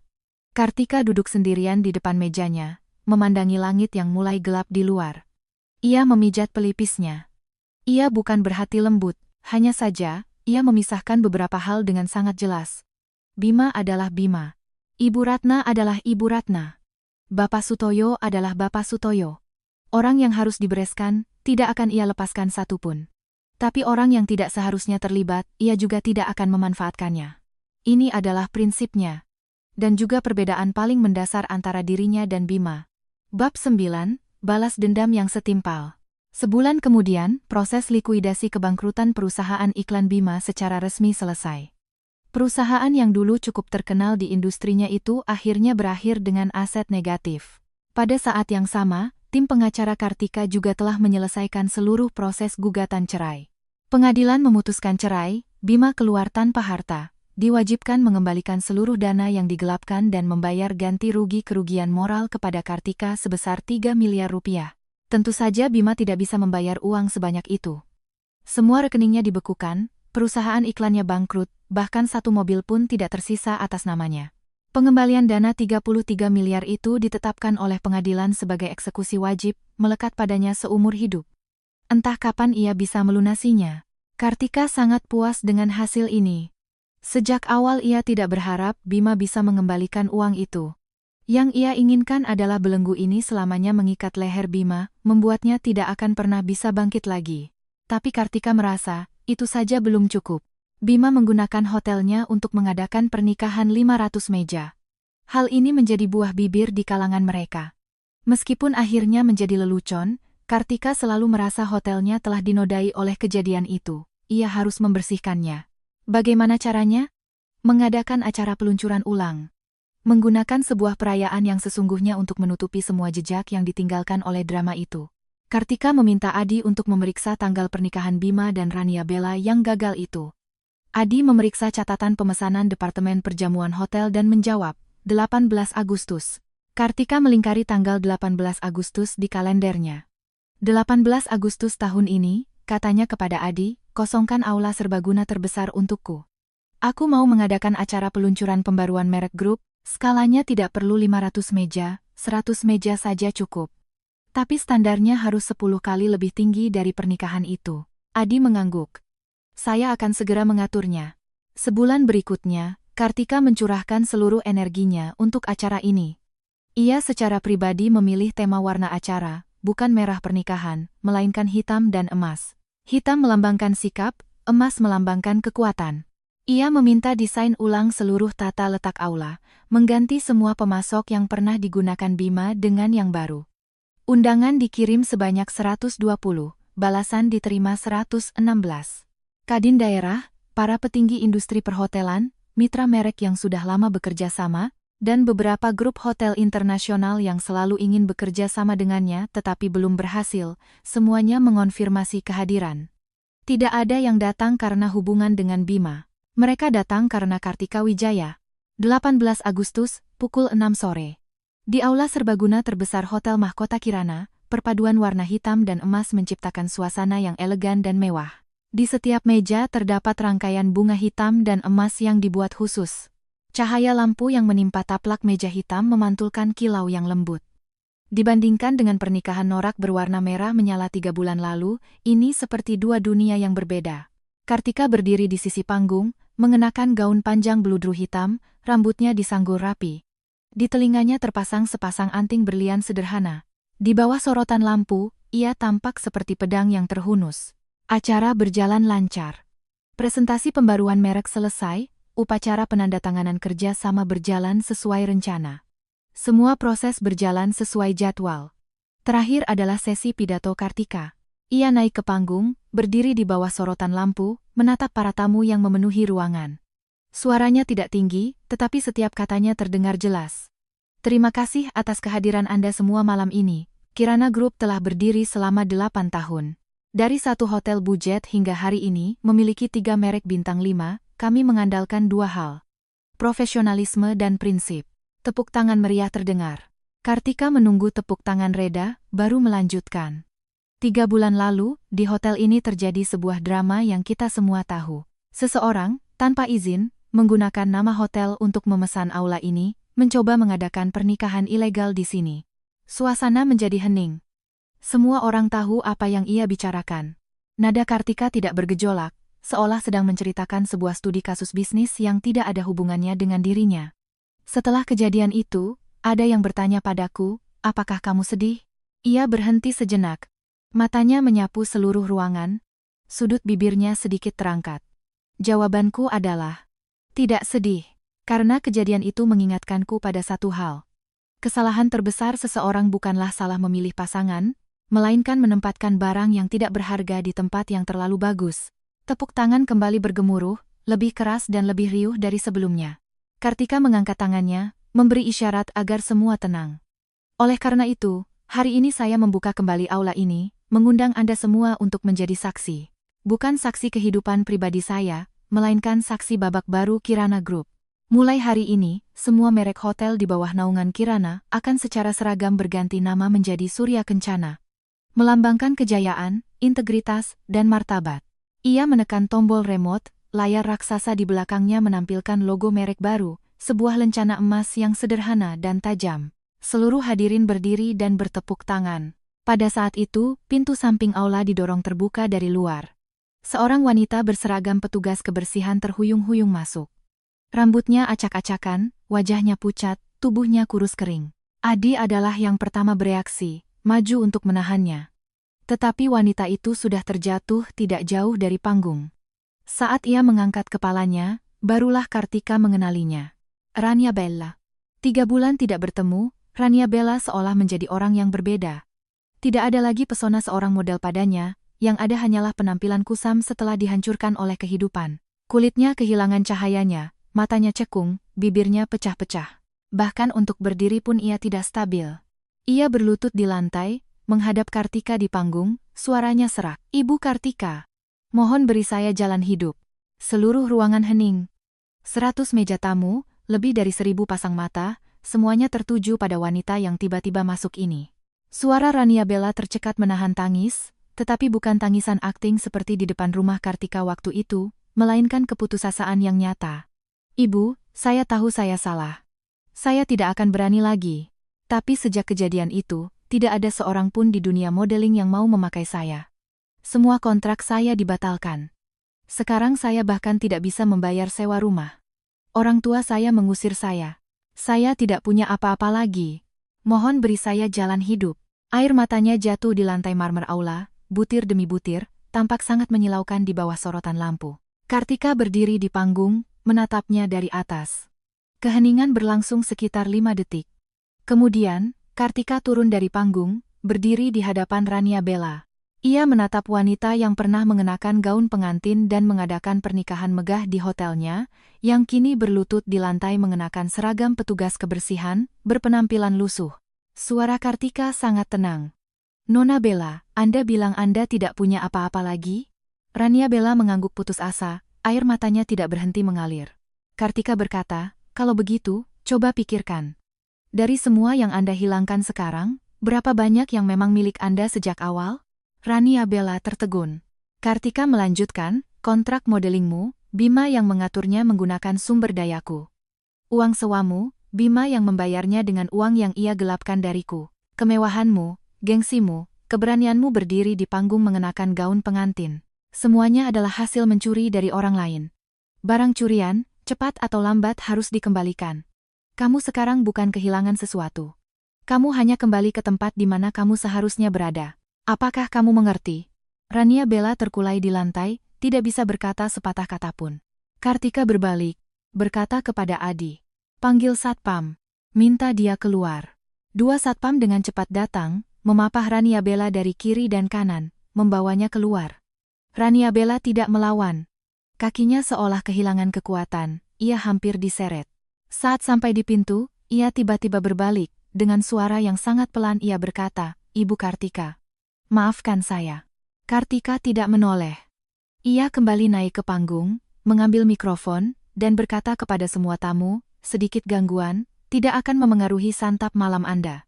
Kartika duduk sendirian di depan mejanya, memandangi langit yang mulai gelap di luar. Ia memijat pelipisnya. Ia bukan berhati lembut, hanya saja, ia memisahkan beberapa hal dengan sangat jelas. Bima adalah Bima. Ibu Ratna adalah Ibu Ratna. Bapak Sutoyo adalah Bapak Sutoyo. Orang yang harus dibereskan, tidak akan ia lepaskan satupun. Tapi orang yang tidak seharusnya terlibat, ia juga tidak akan memanfaatkannya. Ini adalah prinsipnya. Dan juga perbedaan paling mendasar antara dirinya dan Bima. Bab 9, Balas Dendam yang Setimpal. Sebulan kemudian, proses likuidasi kebangkrutan perusahaan iklan Bima secara resmi selesai. Perusahaan yang dulu cukup terkenal di industrinya itu akhirnya berakhir dengan aset negatif. Pada saat yang sama, tim pengacara Kartika juga telah menyelesaikan seluruh proses gugatan cerai. Pengadilan memutuskan cerai, Bima keluar tanpa harta, diwajibkan mengembalikan seluruh dana yang digelapkan dan membayar ganti rugi kerugian moral kepada Kartika sebesar 3 miliar rupiah. Tentu saja Bima tidak bisa membayar uang sebanyak itu. Semua rekeningnya dibekukan, perusahaan iklannya bangkrut, bahkan satu mobil pun tidak tersisa atas namanya. Pengembalian dana 33 miliar itu ditetapkan oleh pengadilan sebagai eksekusi wajib, melekat padanya seumur hidup. Entah kapan ia bisa melunasinya. Kartika sangat puas dengan hasil ini. Sejak awal ia tidak berharap Bima bisa mengembalikan uang itu. Yang ia inginkan adalah belenggu ini selamanya mengikat leher Bima, membuatnya tidak akan pernah bisa bangkit lagi. Tapi Kartika merasa, itu saja belum cukup. Bima menggunakan hotelnya untuk mengadakan pernikahan 500 meja. Hal ini menjadi buah bibir di kalangan mereka. Meskipun akhirnya menjadi lelucon, Kartika selalu merasa hotelnya telah dinodai oleh kejadian itu. Ia harus membersihkannya. Bagaimana caranya? Mengadakan acara peluncuran ulang. Menggunakan sebuah perayaan yang sesungguhnya untuk menutupi semua jejak yang ditinggalkan oleh drama itu. Kartika meminta Adi untuk memeriksa tanggal pernikahan Bima dan Rania Bella yang gagal itu. Adi memeriksa catatan pemesanan Departemen Perjamuan Hotel dan menjawab, 18 Agustus. Kartika melingkari tanggal 18 Agustus di kalendernya. 18 Agustus tahun ini, katanya kepada Adi, kosongkan aula serbaguna terbesar untukku. Aku mau mengadakan acara peluncuran pembaruan merek grup, skalanya tidak perlu 500 meja, 100 meja saja cukup. Tapi standarnya harus 10 kali lebih tinggi dari pernikahan itu. Adi mengangguk. Saya akan segera mengaturnya. Sebulan berikutnya, Kartika mencurahkan seluruh energinya untuk acara ini. Ia secara pribadi memilih tema warna acara, bukan merah pernikahan, melainkan hitam dan emas. Hitam melambangkan sikap, emas melambangkan kekuatan. Ia meminta desain ulang seluruh tata letak aula, mengganti semua pemasok yang pernah digunakan Bima dengan yang baru. Undangan dikirim sebanyak 120, balasan diterima 116. Kadin daerah, para petinggi industri perhotelan, mitra merek yang sudah lama bekerja sama, dan beberapa grup hotel internasional yang selalu ingin bekerja sama dengannya tetapi belum berhasil, semuanya mengonfirmasi kehadiran. Tidak ada yang datang karena hubungan dengan Bima. Mereka datang karena Kartika Wijaya. 18 Agustus, pukul 6 sore. Di aula serbaguna terbesar Hotel Mahkota Kirana, perpaduan warna hitam dan emas menciptakan suasana yang elegan dan mewah. Di setiap meja terdapat rangkaian bunga hitam dan emas yang dibuat khusus. Cahaya lampu yang menimpa taplak meja hitam memantulkan kilau yang lembut. Dibandingkan dengan pernikahan norak berwarna merah menyala 3 bulan lalu, ini seperti dua dunia yang berbeda. Kartika berdiri di sisi panggung, mengenakan gaun panjang beludru hitam, rambutnya disanggul rapi. Di telinganya terpasang sepasang anting berlian sederhana. Di bawah sorotan lampu, ia tampak seperti pedang yang terhunus. Acara berjalan lancar. Presentasi pembaruan merek selesai, upacara penandatanganan kerja sama berjalan sesuai rencana. Semua proses berjalan sesuai jadwal. Terakhir adalah sesi pidato Kartika. Ia naik ke panggung, berdiri di bawah sorotan lampu, menatap para tamu yang memenuhi ruangan. Suaranya tidak tinggi, tetapi setiap katanya terdengar jelas. Terima kasih atas kehadiran Anda semua malam ini. Kirana Group telah berdiri selama 8 tahun. Dari satu hotel budget hingga hari ini memiliki 3 merek bintang 5, kami mengandalkan 2 hal. Profesionalisme dan prinsip. Tepuk tangan meriah terdengar. Kartika menunggu tepuk tangan reda, baru melanjutkan. 3 bulan lalu, di hotel ini terjadi sebuah drama yang kita semua tahu. Seseorang, tanpa izin, menggunakan nama hotel untuk memesan aula ini, mencoba mengadakan pernikahan ilegal di sini. Suasana menjadi hening. Semua orang tahu apa yang ia bicarakan. Nada Kartika tidak bergejolak, seolah sedang menceritakan sebuah studi kasus bisnis yang tidak ada hubungannya dengan dirinya. Setelah kejadian itu, ada yang bertanya padaku, apakah kamu sedih? Ia berhenti sejenak. Matanya menyapu seluruh ruangan. Sudut bibirnya sedikit terangkat. Jawabanku adalah, tidak sedih, karena kejadian itu mengingatkanku pada satu hal. Kesalahan terbesar seseorang bukanlah salah memilih pasangan, melainkan menempatkan barang yang tidak berharga di tempat yang terlalu bagus. Tepuk tangan kembali bergemuruh, lebih keras dan lebih riuh dari sebelumnya. Kartika mengangkat tangannya, memberi isyarat agar semua tenang. Oleh karena itu, hari ini saya membuka kembali aula ini, mengundang Anda semua untuk menjadi saksi. Bukan saksi kehidupan pribadi saya, melainkan saksi babak baru Kirana Group. Mulai hari ini, semua merek hotel di bawah naungan Kirana akan secara seragam berganti nama menjadi Surya Kencana. Melambangkan kejayaan, integritas, dan martabat. Ia menekan tombol remote, layar raksasa di belakangnya menampilkan logo merek baru, sebuah lencana emas yang sederhana dan tajam. Seluruh hadirin berdiri dan bertepuk tangan. Pada saat itu, pintu samping aula didorong terbuka dari luar. Seorang wanita berseragam petugas kebersihan terhuyung-huyung masuk. Rambutnya acak-acakan, wajahnya pucat, tubuhnya kurus kering. Adi adalah yang pertama bereaksi, maju untuk menahannya. Tetapi wanita itu sudah terjatuh tidak jauh dari panggung. Saat ia mengangkat kepalanya, barulah Kartika mengenalinya. Rania Bella. 3 bulan tidak bertemu, Rania Bella seolah menjadi orang yang berbeda. Tidak ada lagi pesona seorang model padanya, yang ada hanyalah penampilan kusam setelah dihancurkan oleh kehidupan. Kulitnya kehilangan cahayanya, matanya cekung, bibirnya pecah-pecah. Bahkan untuk berdiri pun ia tidak stabil. Ia berlutut di lantai, menghadap Kartika di panggung, suaranya serak. "Ibu Kartika, mohon beri saya jalan hidup." Seluruh ruangan hening. 100 meja tamu, lebih dari 1000 pasang mata, semuanya tertuju pada wanita yang tiba-tiba masuk ini. Suara Rania Bella tercekat menahan tangis, tetapi bukan tangisan akting seperti di depan rumah Kartika waktu itu, melainkan keputusasaan yang nyata. "Ibu, saya tahu saya salah. Saya tidak akan berani lagi. Tapi sejak kejadian itu, tidak ada seorang pun di dunia modeling yang mau memakai saya. Semua kontrak saya dibatalkan. Sekarang saya bahkan tidak bisa membayar sewa rumah. Orang tua saya mengusir saya. Saya tidak punya apa-apa lagi. Mohon beri saya jalan hidup." Air matanya jatuh di lantai marmer aula, butir demi butir, tampak sangat menyilaukan di bawah sorotan lampu. Kartika berdiri di panggung, menatapnya dari atas. Keheningan berlangsung sekitar 5 detik. Kemudian, Kartika turun dari panggung, berdiri di hadapan Rania Bella. Ia menatap wanita yang pernah mengenakan gaun pengantin dan mengadakan pernikahan megah di hotelnya, yang kini berlutut di lantai mengenakan seragam petugas kebersihan, berpenampilan lusuh. Suara Kartika sangat tenang. "Nona Bella, Anda bilang Anda tidak punya apa-apa lagi?" Rania Bella mengangguk putus asa, air matanya tidak berhenti mengalir. Kartika berkata, "Kalau begitu, coba pikirkan. Dari semua yang Anda hilangkan sekarang, berapa banyak yang memang milik Anda sejak awal?" Rania Bella tertegun. Kartika melanjutkan, "Kontrak modelingmu, Bima yang mengaturnya menggunakan sumber dayaku. Uang sewamu, Bima yang membayarnya dengan uang yang ia gelapkan dariku. Kemewahanmu, gengsimu, keberanianmu berdiri di panggung mengenakan gaun pengantin. Semuanya adalah hasil mencuri dari orang lain. Barang curian, cepat atau lambat harus dikembalikan. Kamu sekarang bukan kehilangan sesuatu. Kamu hanya kembali ke tempat di mana kamu seharusnya berada. Apakah kamu mengerti?" Rania Bella terkulai di lantai, tidak bisa berkata sepatah kata pun. Kartika berbalik, berkata kepada Adi, "Panggil satpam. Minta dia keluar." 2 satpam dengan cepat datang, memapah Rania Bella dari kiri dan kanan, membawanya keluar. Rania Bella tidak melawan. Kakinya seolah kehilangan kekuatan, ia hampir diseret. Saat sampai di pintu, ia tiba-tiba berbalik, dengan suara yang sangat pelan ia berkata, "Ibu Kartika, maafkan saya." Kartika tidak menoleh. Ia kembali naik ke panggung, mengambil mikrofon, dan berkata kepada semua tamu, "Sedikit gangguan, tidak akan memengaruhi santap malam Anda.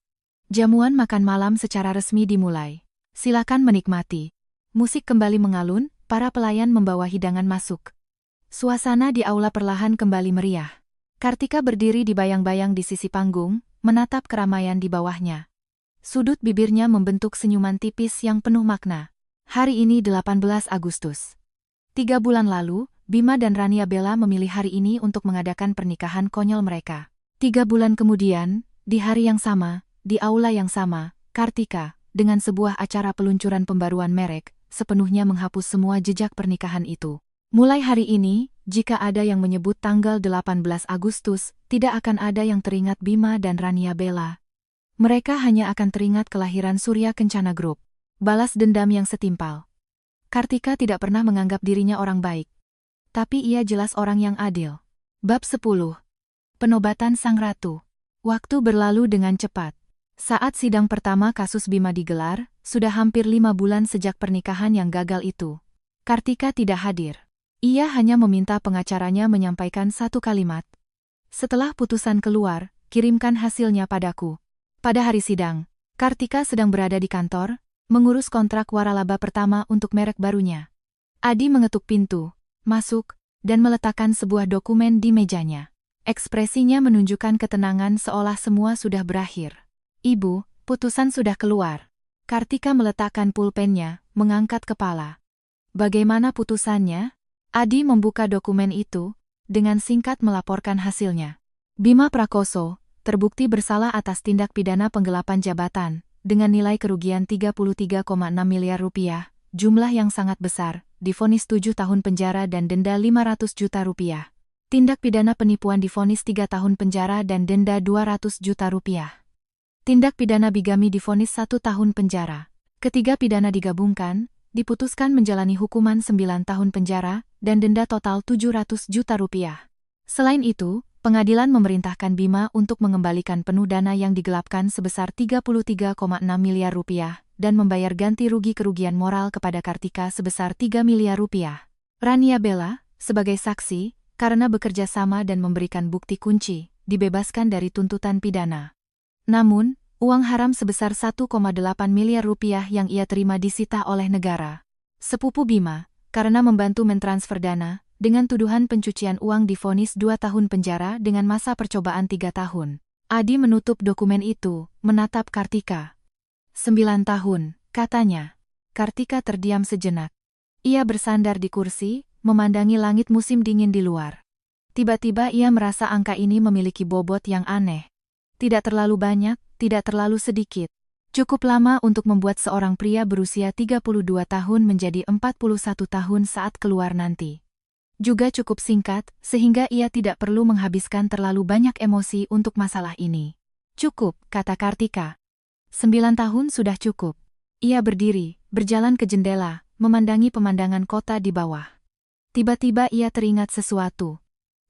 Jamuan makan malam secara resmi dimulai. Silakan menikmati." Musik kembali mengalun, para pelayan membawa hidangan masuk. Suasana di aula perlahan kembali meriah. Kartika berdiri di bayang-bayang di sisi panggung, menatap keramaian di bawahnya. Sudut bibirnya membentuk senyuman tipis yang penuh makna. Hari ini 18 Agustus. 3 bulan lalu, Bima dan Rania Bella memilih hari ini untuk mengadakan pernikahan konyol mereka. 3 bulan kemudian, di hari yang sama, di aula yang sama, Kartika, dengan sebuah acara peluncuran pembaruan merek, sepenuhnya menghapus semua jejak pernikahan itu. Mulai hari ini, jika ada yang menyebut tanggal 18 Agustus, tidak akan ada yang teringat Bima dan Rania Bella. Mereka hanya akan teringat kelahiran Surya Kencana Group. Balas dendam yang setimpal. Kartika tidak pernah menganggap dirinya orang baik. Tapi ia jelas orang yang adil. Bab 10. Penobatan Sang Ratu. Waktu berlalu dengan cepat. Saat sidang pertama kasus Bima digelar, sudah hampir 5 bulan sejak pernikahan yang gagal itu. Kartika tidak hadir. Ia hanya meminta pengacaranya menyampaikan satu kalimat. Setelah putusan keluar, kirimkan hasilnya padaku. Pada hari sidang, Kartika sedang berada di kantor, mengurus kontrak waralaba pertama untuk merek barunya. Adi mengetuk pintu, masuk, dan meletakkan sebuah dokumen di mejanya. Ekspresinya menunjukkan ketenangan seolah semua sudah berakhir. Ibu, putusan sudah keluar. Kartika meletakkan pulpennya, mengangkat kepala. Bagaimana putusannya? Adi membuka dokumen itu, dengan singkat melaporkan hasilnya. Bima Prakoso, terbukti bersalah atas tindak pidana penggelapan jabatan, dengan nilai kerugian 33,6 miliar rupiah, jumlah yang sangat besar, divonis 7 tahun penjara dan denda 500 juta rupiah. Tindak pidana penipuan divonis 3 tahun penjara dan denda 200 juta rupiah. Tindak pidana bigami divonis 1 tahun penjara. Ketiga pidana digabungkan, diputuskan menjalani hukuman 9 tahun penjara dan denda total 700 juta rupiah. Selain itu, pengadilan memerintahkan Bima untuk mengembalikan penuh dana yang digelapkan sebesar 33,6 miliar rupiah dan membayar ganti rugi kerugian moral kepada Kartika sebesar 3 miliar rupiah. Rania Bella, sebagai saksi, karena bekerja sama dan memberikan bukti kunci, dibebaskan dari tuntutan pidana. Namun, uang haram sebesar 1,8 miliar rupiah yang ia terima disita oleh negara. Sepupu Bima, karena membantu mentransfer dana, dengan tuduhan pencucian uang divonis 2 tahun penjara dengan masa percobaan 3 tahun. Adi menutup dokumen itu, menatap Kartika. 9 tahun, katanya. Kartika terdiam sejenak. Ia bersandar di kursi, memandangi langit musim dingin di luar. Tiba-tiba ia merasa angka ini memiliki bobot yang aneh. Tidak terlalu banyak, tidak terlalu sedikit. Cukup lama untuk membuat seorang pria berusia 32 tahun menjadi 41 tahun saat keluar nanti. Juga cukup singkat, sehingga ia tidak perlu menghabiskan terlalu banyak emosi untuk masalah ini. Cukup, kata Kartika. 9 tahun sudah cukup. Ia berdiri, berjalan ke jendela, memandangi pemandangan kota di bawah. Tiba-tiba ia teringat sesuatu.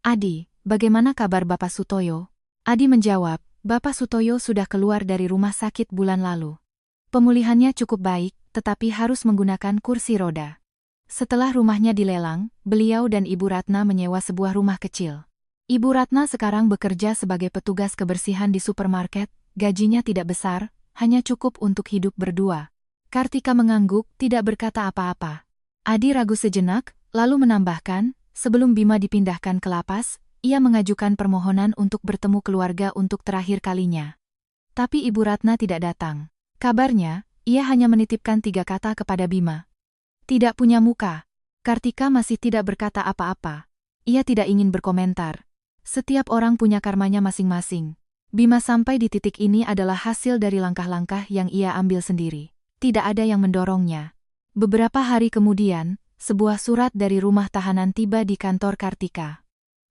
Adi, bagaimana kabar Bapak Sutoyo? Adi menjawab, Bapak Sutoyo sudah keluar dari rumah sakit bulan lalu. Pemulihannya cukup baik, tetapi harus menggunakan kursi roda. Setelah rumahnya dilelang, beliau dan Ibu Ratna menyewa sebuah rumah kecil. Ibu Ratna sekarang bekerja sebagai petugas kebersihan di supermarket, gajinya tidak besar, hanya cukup untuk hidup berdua. Kartika mengangguk, tidak berkata apa-apa. Adi ragu sejenak, lalu menambahkan, sebelum Bima dipindahkan ke lapas, ia mengajukan permohonan untuk bertemu keluarga untuk terakhir kalinya. Tapi Ibu Ratna tidak datang. Kabarnya, ia hanya menitipkan 3 kata kepada Bima. Tidak punya muka. Kartika masih tidak berkata apa-apa. Ia tidak ingin berkomentar. Setiap orang punya karmanya masing-masing. Bima sampai di titik ini adalah hasil dari langkah-langkah yang ia ambil sendiri. Tidak ada yang mendorongnya. Beberapa hari kemudian, sebuah surat dari rumah tahanan tiba di kantor Kartika.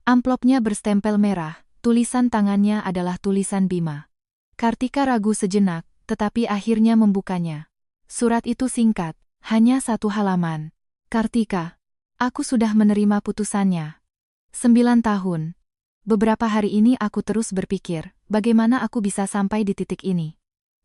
Amplopnya berstempel merah, tulisan tangannya adalah tulisan Bima. Kartika ragu sejenak, tetapi akhirnya membukanya. Surat itu singkat, hanya 1 halaman. Kartika, aku sudah menerima putusannya. 9 tahun. Beberapa hari ini aku terus berpikir, bagaimana aku bisa sampai di titik ini.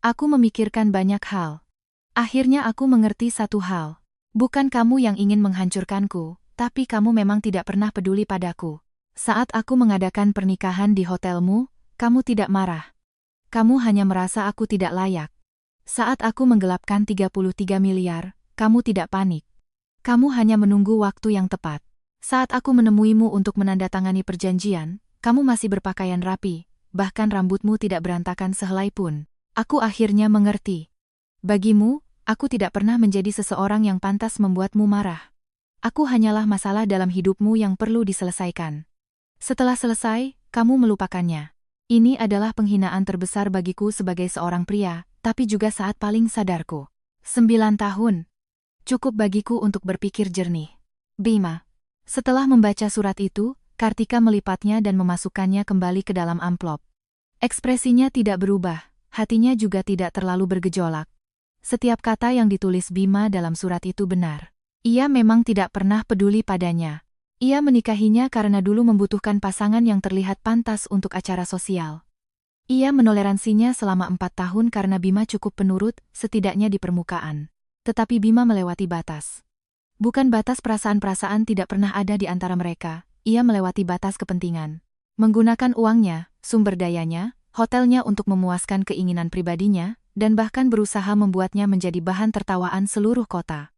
Aku memikirkan banyak hal. Akhirnya aku mengerti satu hal. Bukan kamu yang ingin menghancurkanku, tapi kamu memang tidak pernah peduli padaku. Saat aku mengadakan pernikahan di hotelmu, kamu tidak marah. Kamu hanya merasa aku tidak layak. Saat aku menggelapkan 33 miliar, kamu tidak panik. Kamu hanya menunggu waktu yang tepat. Saat aku menemuimu untuk menandatangani perjanjian, kamu masih berpakaian rapi, bahkan rambutmu tidak berantakan sehelai pun. Aku akhirnya mengerti. Bagimu, aku tidak pernah menjadi seseorang yang pantas membuatmu marah. Aku hanyalah masalah dalam hidupmu yang perlu diselesaikan. Setelah selesai, kamu melupakannya. Ini adalah penghinaan terbesar bagiku sebagai seorang pria, tapi juga saat paling sadarku. 9 tahun. Cukup bagiku untuk berpikir jernih. Bima. Setelah membaca surat itu, Kartika melipatnya dan memasukkannya kembali ke dalam amplop. Ekspresinya tidak berubah, hatinya juga tidak terlalu bergejolak. Setiap kata yang ditulis Bima dalam surat itu benar. Ia memang tidak pernah peduli padanya. Ia menikahinya karena dulu membutuhkan pasangan yang terlihat pantas untuk acara sosial. Ia menoleransinya selama 4 tahun karena Bima cukup penurut, setidaknya di permukaan. Tetapi Bima melewati batas. Bukan batas perasaan-perasaan tidak pernah ada di antara mereka, ia melewati batas kepentingan. Menggunakan uangnya, sumber dayanya, hotelnya untuk memuaskan keinginan pribadinya, dan bahkan berusaha membuatnya menjadi bahan tertawaan seluruh kota.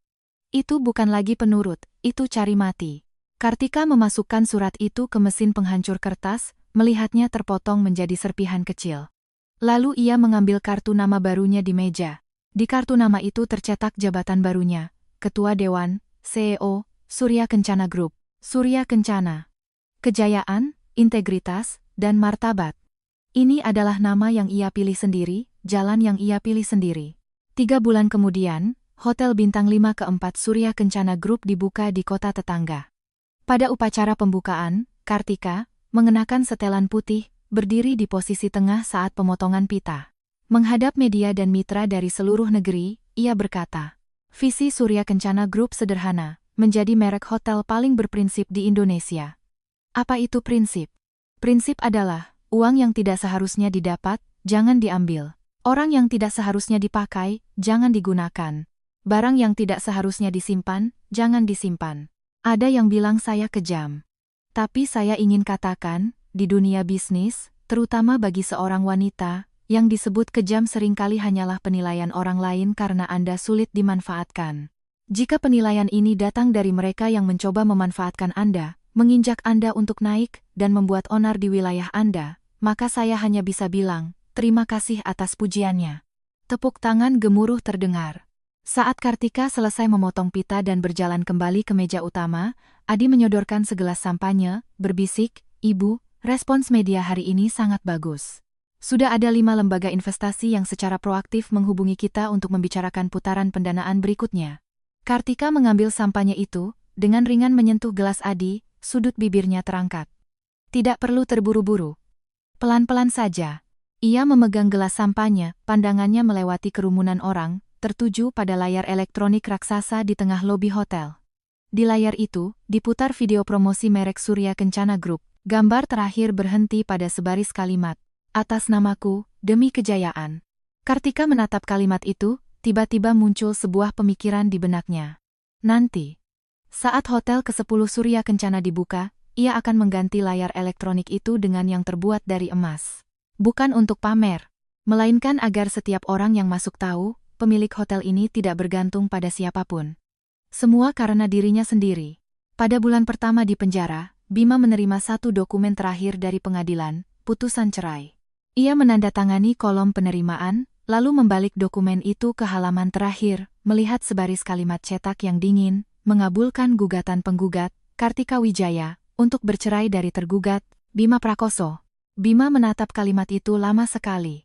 Itu bukan lagi penurut, itu cari mati. Kartika memasukkan surat itu ke mesin penghancur kertas, melihatnya terpotong menjadi serpihan kecil. Lalu ia mengambil kartu nama barunya di meja. Di kartu nama itu tercetak jabatan barunya, Ketua Dewan, CEO, Surya Kencana Group, Surya Kencana. Kejayaan, integritas, dan martabat. Ini adalah nama yang ia pilih sendiri, jalan yang ia pilih sendiri. 3 bulan kemudian, Hotel Bintang 5 keempat Surya Kencana Group dibuka di kota tetangga. Pada upacara pembukaan, Kartika, mengenakan setelan putih, berdiri di posisi tengah saat pemotongan pita. Menghadap media dan mitra dari seluruh negeri, ia berkata, visi Surya Kencana Group sederhana, menjadi merek hotel paling berprinsip di Indonesia. Apa itu prinsip? Prinsip adalah, uang yang tidak seharusnya didapat, jangan diambil. Orang yang tidak seharusnya dipakai, jangan digunakan. Barang yang tidak seharusnya disimpan, jangan disimpan. Ada yang bilang saya kejam. Tapi saya ingin katakan, di dunia bisnis, terutama bagi seorang wanita, yang disebut kejam seringkali hanyalah penilaian orang lain karena Anda sulit dimanfaatkan. Jika penilaian ini datang dari mereka yang mencoba memanfaatkan Anda, menginjak Anda untuk naik, dan membuat onar di wilayah Anda, maka saya hanya bisa bilang, terima kasih atas pujiannya. Tepuk tangan gemuruh terdengar. Saat Kartika selesai memotong pita dan berjalan kembali ke meja utama, Adi menyodorkan segelas sampanye, berbisik, Ibu, respons media hari ini sangat bagus. Sudah ada 5 lembaga investasi yang secara proaktif menghubungi kita untuk membicarakan putaran pendanaan berikutnya. Kartika mengambil sampanye itu, dengan ringan menyentuh gelas Adi, sudut bibirnya terangkat. Tidak perlu terburu-buru. Pelan-pelan saja. Ia memegang gelas sampanye, pandangannya melewati kerumunan orang, tertuju pada layar elektronik raksasa di tengah lobi hotel. Di layar itu, diputar video promosi merek Surya Kencana Group. Gambar terakhir berhenti pada sebaris kalimat, atas namaku, demi kejayaan. Kartika menatap kalimat itu, tiba-tiba muncul sebuah pemikiran di benaknya. Nanti, saat hotel ke-10 Surya Kencana dibuka, ia akan mengganti layar elektronik itu dengan yang terbuat dari emas. Bukan untuk pamer, melainkan agar setiap orang yang masuk tahu, pemilik hotel ini tidak bergantung pada siapapun. Semua karena dirinya sendiri. Pada bulan pertama di penjara, Bima menerima 1 dokumen terakhir dari pengadilan, putusan cerai. Ia menandatangani kolom penerimaan, lalu membalik dokumen itu ke halaman terakhir, melihat sebaris kalimat cetak yang dingin, mengabulkan gugatan penggugat, Kartika Wijaya, untuk bercerai dari tergugat, Bima Prakoso. Bima menatap kalimat itu lama sekali.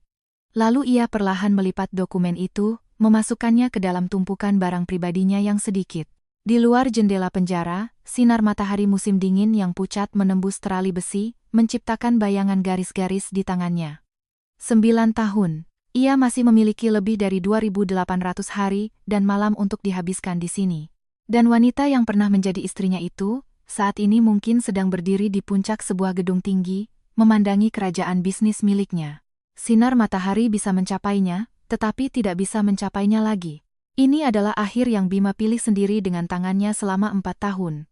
Lalu ia perlahan melipat dokumen itu, memasukkannya ke dalam tumpukan barang pribadinya yang sedikit. Di luar jendela penjara, sinar matahari musim dingin yang pucat menembus terali besi, menciptakan bayangan garis-garis di tangannya. 9 tahun. Ia masih memiliki lebih dari 2.800 hari dan malam untuk dihabiskan di sini. Dan wanita yang pernah menjadi istrinya itu, saat ini mungkin sedang berdiri di puncak sebuah gedung tinggi, memandangi kerajaan bisnis miliknya. Sinar matahari bisa mencapainya, tetapi tidak bisa mencapainya lagi. Ini adalah akhir yang Bima pilih sendiri dengan tangannya selama 4 tahun.